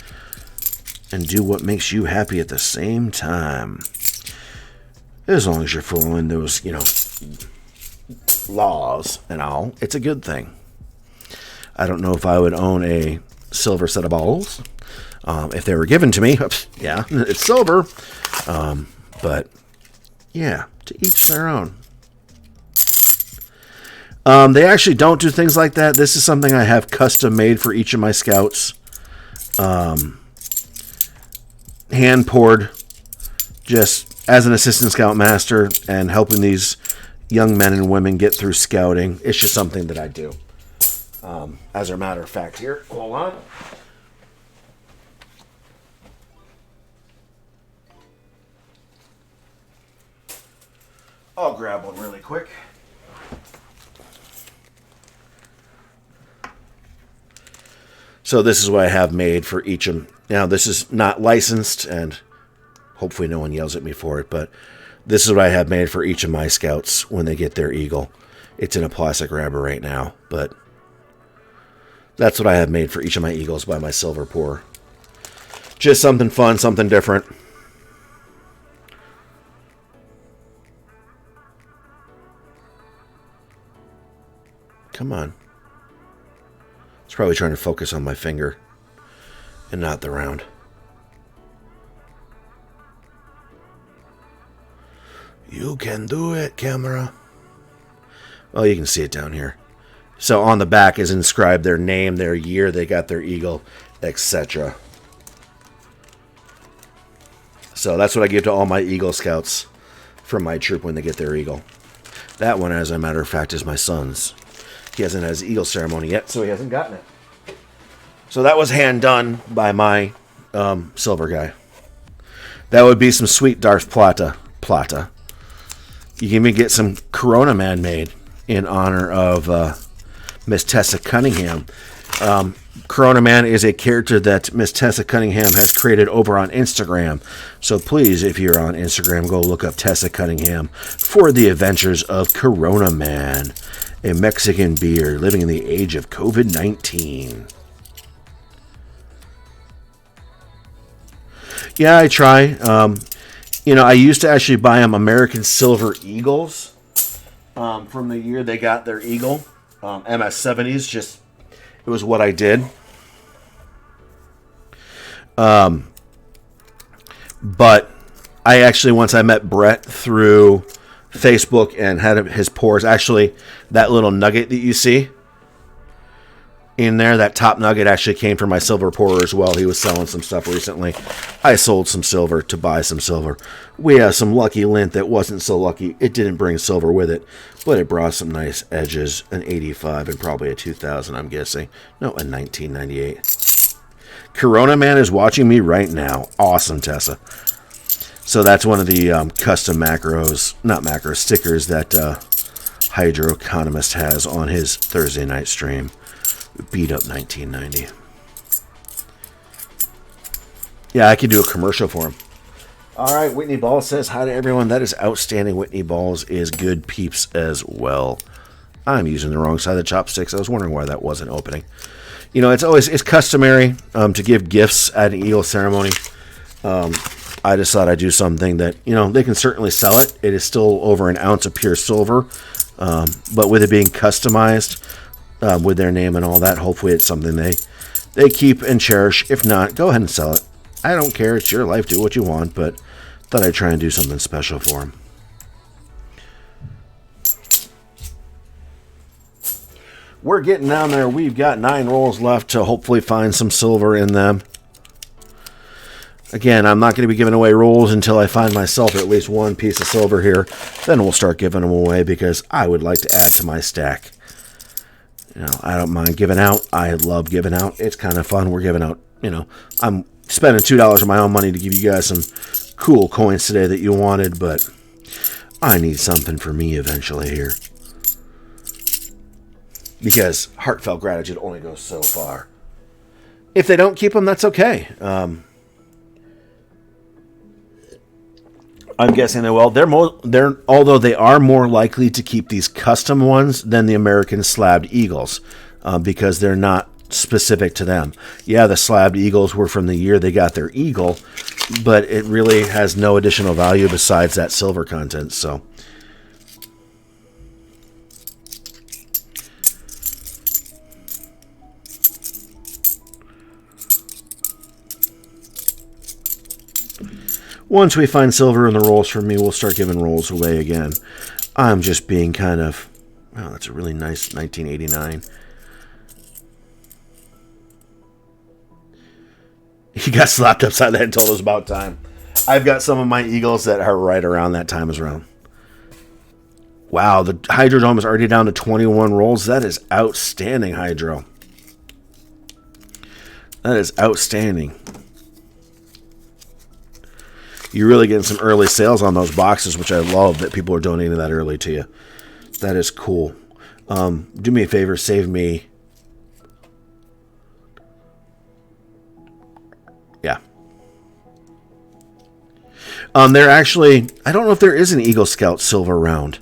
and do what makes you happy at the same time. As long as you're following those, laws and all, it's a good thing. I don't know if I would own a silver set of balls. If they were given to me, yeah, it's silver. But, yeah, to each their own. They actually don't do things like that. This is something I have custom made for each of my scouts. Hand poured, just as an assistant scout master and helping these young men and women get through scouting. It's just something that I do. As a matter of fact, here, hold on. I'll grab one really quick. So this is what I have made for each of them. Now, this is not licensed, and hopefully no one yells at me for it, but this is what I have made for each of my scouts when they get their Eagle. It's in a plastic wrapper right now, but that's what I have made for each of my Eagles by my silver pour. Just something fun, something different. Come on. It's probably trying to focus on my finger and not the round. You can do it, camera. Oh, you can see it down here. So on the back is inscribed their name, their year they got their eagle, etc. So that's what I give to all my Eagle Scouts from my troop when they get their eagle. That one, as a matter of fact, is my son's. He hasn't had his eagle ceremony yet, so he hasn't gotten it. So that was hand done by my silver guy. That would be some sweet Darth Plata. You can even get some Corona Man made in honor of Miss Tessa Cunningham. Corona Man is a character that Miss Tessa Cunningham has created over on Instagram. So please, if you're on Instagram, go look up Tessa Cunningham for the adventures of Corona Man, a Mexican beer living in the age of COVID-19. Yeah, I try. I used to actually buy them American Silver Eagles from the year they got their eagle. MS-70s, just, it was what I did. But I actually, once I met Brett through Facebook and had his pours, actually, that little nugget that you see in there, that top nugget actually came from my silver pourer as well. He was selling some stuff recently. I sold some silver to buy some silver. We have some lucky lint that wasn't so lucky. It didn't bring silver with it, but it brought some nice edges, an 85 and probably a 2000, I'm guessing. No, a 1998. Corona Man is watching me right now. Awesome, Tessa. So that's one of the custom stickers that Hydro Economist has on his Thursday night stream. Beat up 1990. Yeah, I could do a commercial for him. All right, Whitney Balls says hi to everyone. That is outstanding. Whitney Balls is good peeps as well. I'm using the wrong side of the chopsticks. I was wondering why that wasn't opening. It's customary to give gifts at an eagle ceremony. I just thought I'd do something that, they can certainly sell it. It is still over an ounce of pure silver. But with it being customized with their name and all that, hopefully it's something they keep and cherish. If not, go ahead and sell it. I don't care. It's your life. Do what you want. But thought I'd try and do something special for them. We're getting down there. We've got 9 rolls left to hopefully find some silver in them. Again, I'm not going to be giving away rolls until I find myself at least one piece of silver here. Then we'll start giving them away because I would like to add to my stack. I don't mind giving out. I love giving out. It's kind of fun. We're giving out, I'm spending $2 of my own money to give you guys some cool coins today that you wanted, but I need something for me eventually here. Because heartfelt gratitude only goes so far. If they don't keep them, that's okay. I'm guessing they will. Although they are more likely to keep these custom ones than the American slabbed eagles, because they're not specific to them. Yeah, the slabbed eagles were from the year they got their eagle, but it really has no additional value besides that silver content. So. Once we find silver in the rolls from me, we'll start giving rolls away again. I'm just being kind of... Wow, that's a really nice 1989. He got slapped upside the head and told us about time. I've got some of my eagles that are right around that time as well. Wow, the Hydrodome is already down to 21 rolls. That is outstanding, Hydro. That is outstanding. You're really getting some early sales on those boxes, which I love that people are donating that early to you. That is cool. Do me a favor, save me. Yeah. They're actually, I don't know if there is an Eagle Scout silver round.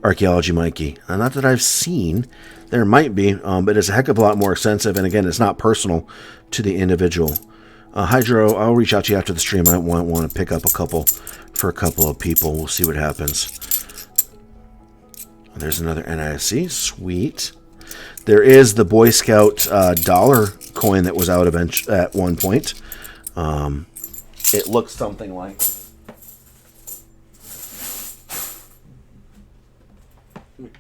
Archaeology Mikey. Not that I've seen. There might be, but it's a heck of a lot more expensive. And again, it's not personal to the individual. Hydro, I'll reach out to you after the stream. I want to pick up a couple for a couple of people. We'll see what happens. There's another NISC. Sweet. There is the Boy Scout dollar coin that was out at one point. It looks something like...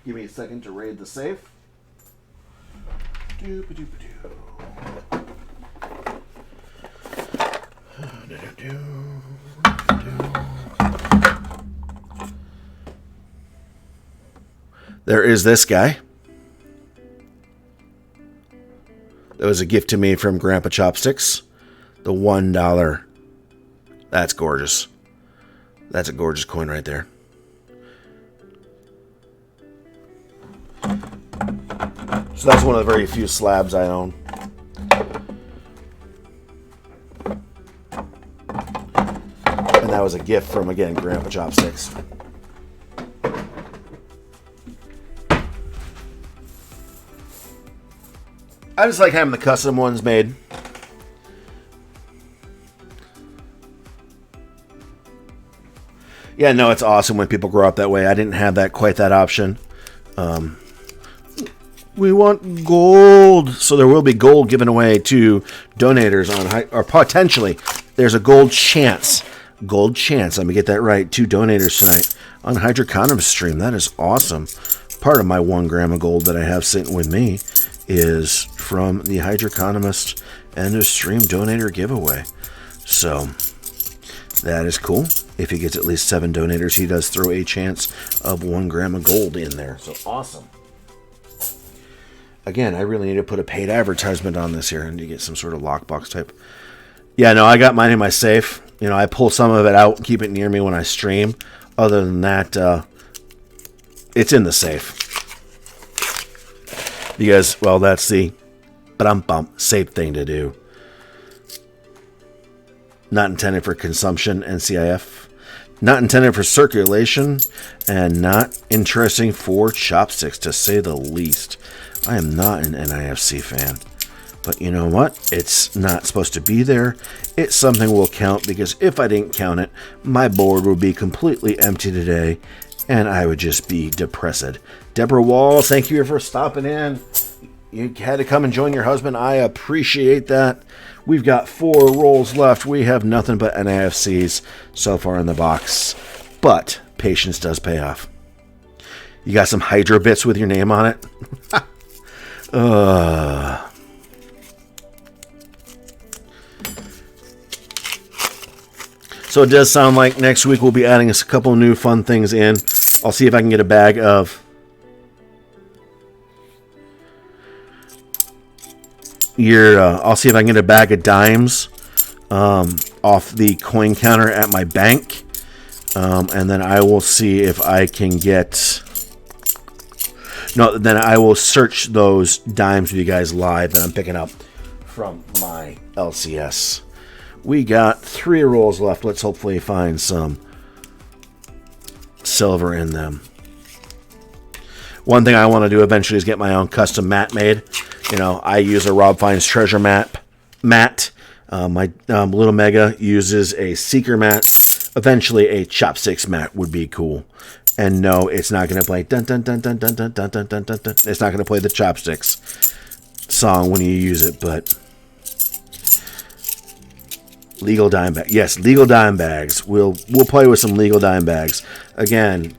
Give me a second to raid the safe. There is this guy. That was a gift to me from Grandpa Chopsticks. The $1. That's gorgeous. That's a gorgeous coin right there. So that's one of the very few slabs I own. And that was a gift from, again, Grandpa Chopsticks. I just like having the custom ones made. Yeah, no, it's awesome when people grow up that way. I didn't have that quite that option. We want gold. So there will be gold given away to donators on, or potentially, there's a gold chance. Gold chance, let me get that right, 2 donators tonight on Hydroconomist stream. That is awesome. Part of my 1 gram of gold that I have sitting with me is from the Hydroconomist end of stream donator giveaway. So that is cool. If he gets at least 7 donators, he does throw a chance of 1 gram of gold in there. So awesome. Again, I really need to put a paid advertisement on this here and to get some sort of lockbox type. Yeah, no, I got mine in my safe. You know, I pull some of it out and keep it near me when I stream. Other than that, it's in the safe. Because, well, that's the safe thing to do. Not intended for consumption, NCIF. Not intended for circulation. And not interesting for chopsticks, to say the least. I am not an NIFC fan. But you know what? It's not supposed to be there. It's something we'll count, because if I didn't count it, my board would be completely empty today, and I would just be depressed. Deborah Wall, thank you for stopping in. You had to come and join your husband. I appreciate that. We've got 4 rolls left. We have nothing but NIFCs so far in the box. But patience does pay off. You got some Hydro Bits with your name on it? So it does sound like next week we'll be adding a couple new fun things in. I'll see if I can get a bag of I'll see if I can get a bag of dimes off the coin counter at my bank. And then I will see if I can get... No, then I will search those dimes with you guys live that I'm picking up from my LCS. We got 3 rolls left. Let's hopefully find some silver in them. One thing I want to do eventually is get my own custom mat made. You know, I use a Rob Finds treasure mat. My little Mega uses a Seeker mat. Eventually, a Chopsticks mat would be cool. And no, it's not going to play dun dun dun dun dun dun dun dun dun dun dun. It's not going to play the Chopsticks song when you use it, but legal dime bag. Yes, legal dime bags. We'll play with some legal dime bags. Again,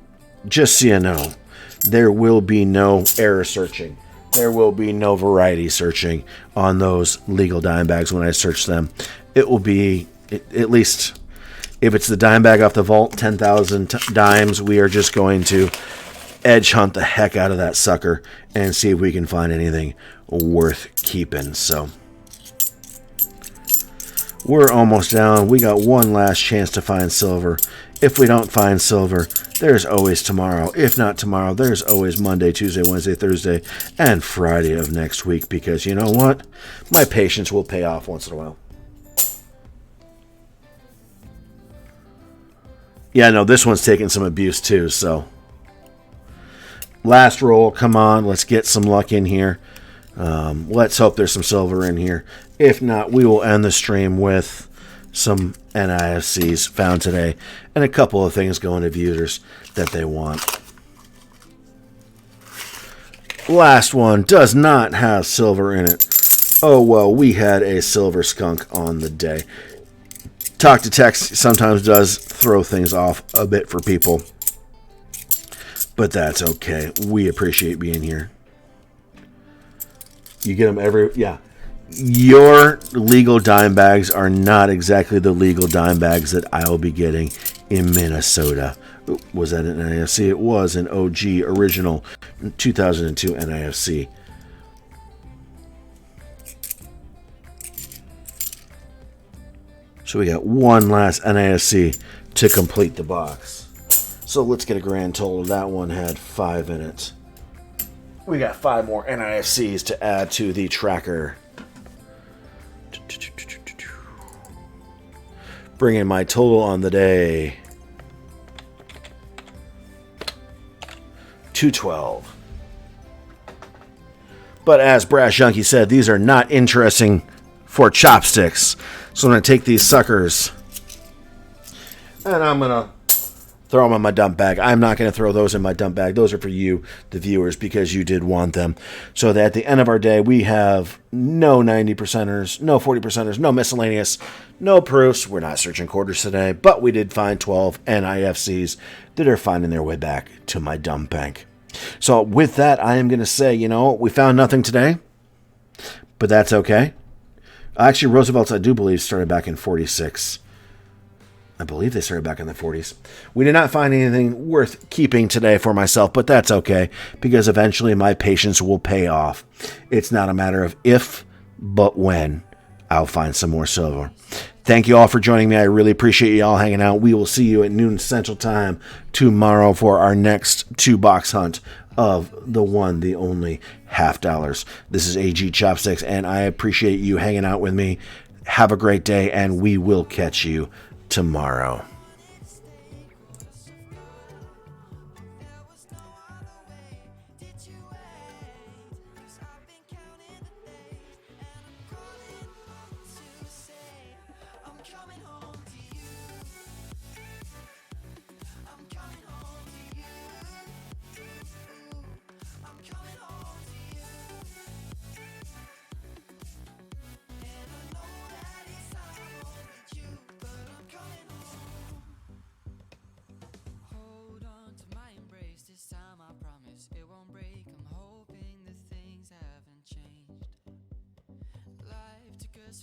just so you know, there will be no error searching. There will be no variety searching on those legal dime bags when I search them. It will be, at least if it's the dime bag off the vault, 10,000 dimes, we are just going to edge hunt the heck out of that sucker and see if we can find anything worth keeping. So we're almost down. We got one last chance to find silver. If we don't find silver, there's always tomorrow. If not tomorrow, there's always Monday, Tuesday, Wednesday, Thursday, and Friday of next week, because you know what? My patience will pay off once in a while. Yeah, no, this one's taking some abuse too, so. Last roll, come on, let's get some luck in here. Let's hope there's some silver in here. If not, we will end the stream with some NIFCs found today and a couple of things going to viewers that they want. Last one does not have silver in it. Oh, well, we had a silver skunk on the day. Talk to text sometimes does throw things off a bit for people. but that's okay. We appreciate being here. You get them yeah. Your legal dime bags are not exactly the legal dime bags that I'll be getting in Minnesota. Was that an NIFC? It was an OG original 2002 NIFC. So we got one last NIFC to complete the box. So let's get a grand total. That one had 5 in it. We got 5 more NIFCs to add to the tracker. Bringing my total on the day 212. But as Brass Junkie said, these are not interesting for chopsticks. So I'm going to take these suckers and I'm going to throw them in my dump bag. I'm not going to throw those in my dump bag. Those are for you, the viewers, because you did want them. So that at the end of our day, we have no 90%ers, no 40%ers, no miscellaneous, no proofs. We're not searching quarters today, but we did find 12 NIFCs that are finding their way back to my dump bank. So with that, I am going to say, we found nothing today, but that's okay. Actually, Roosevelt's, I do believe, started back in 46. I believe they started back in the 40s. We did not find anything worth keeping today for myself, but that's okay, because eventually my patience will pay off. It's not a matter of if, but when I'll find some more silver. Thank you all for joining me. I really appreciate you all hanging out. We will see you at noon Central Time tomorrow for our next 2-box hunt of the one, the only $50. This is AG Chopsticks, and I appreciate you hanging out with me. Have a great day, and we will catch you tomorrow.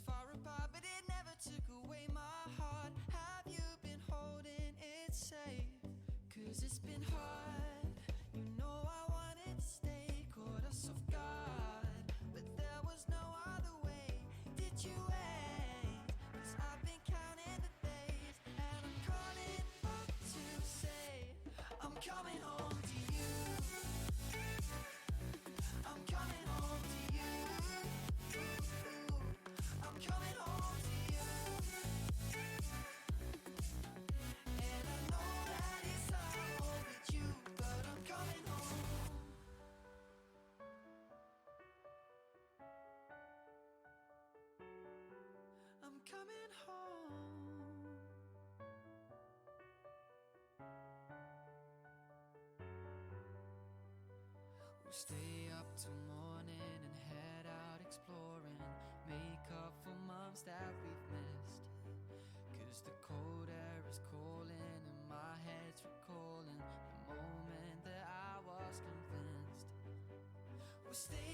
Far apart, but it never took away my heart. Have you been holding it safe? 'Cause it's been hard. You know I wanted to stay, caught us off guard, but there was no other way. Did you wait? 'Cause I've been counting the days, and I'm calling up to say I'm coming home to you. I'm coming home to you. I'm coming home to you. And I know that it's hard with you, but I'm coming home. I'm coming home. We'll stay up till morning and head out exploring, make up for months that we've missed. 'Cause the cold air is calling and my head's recalling the moment that I was convinced. We'll stay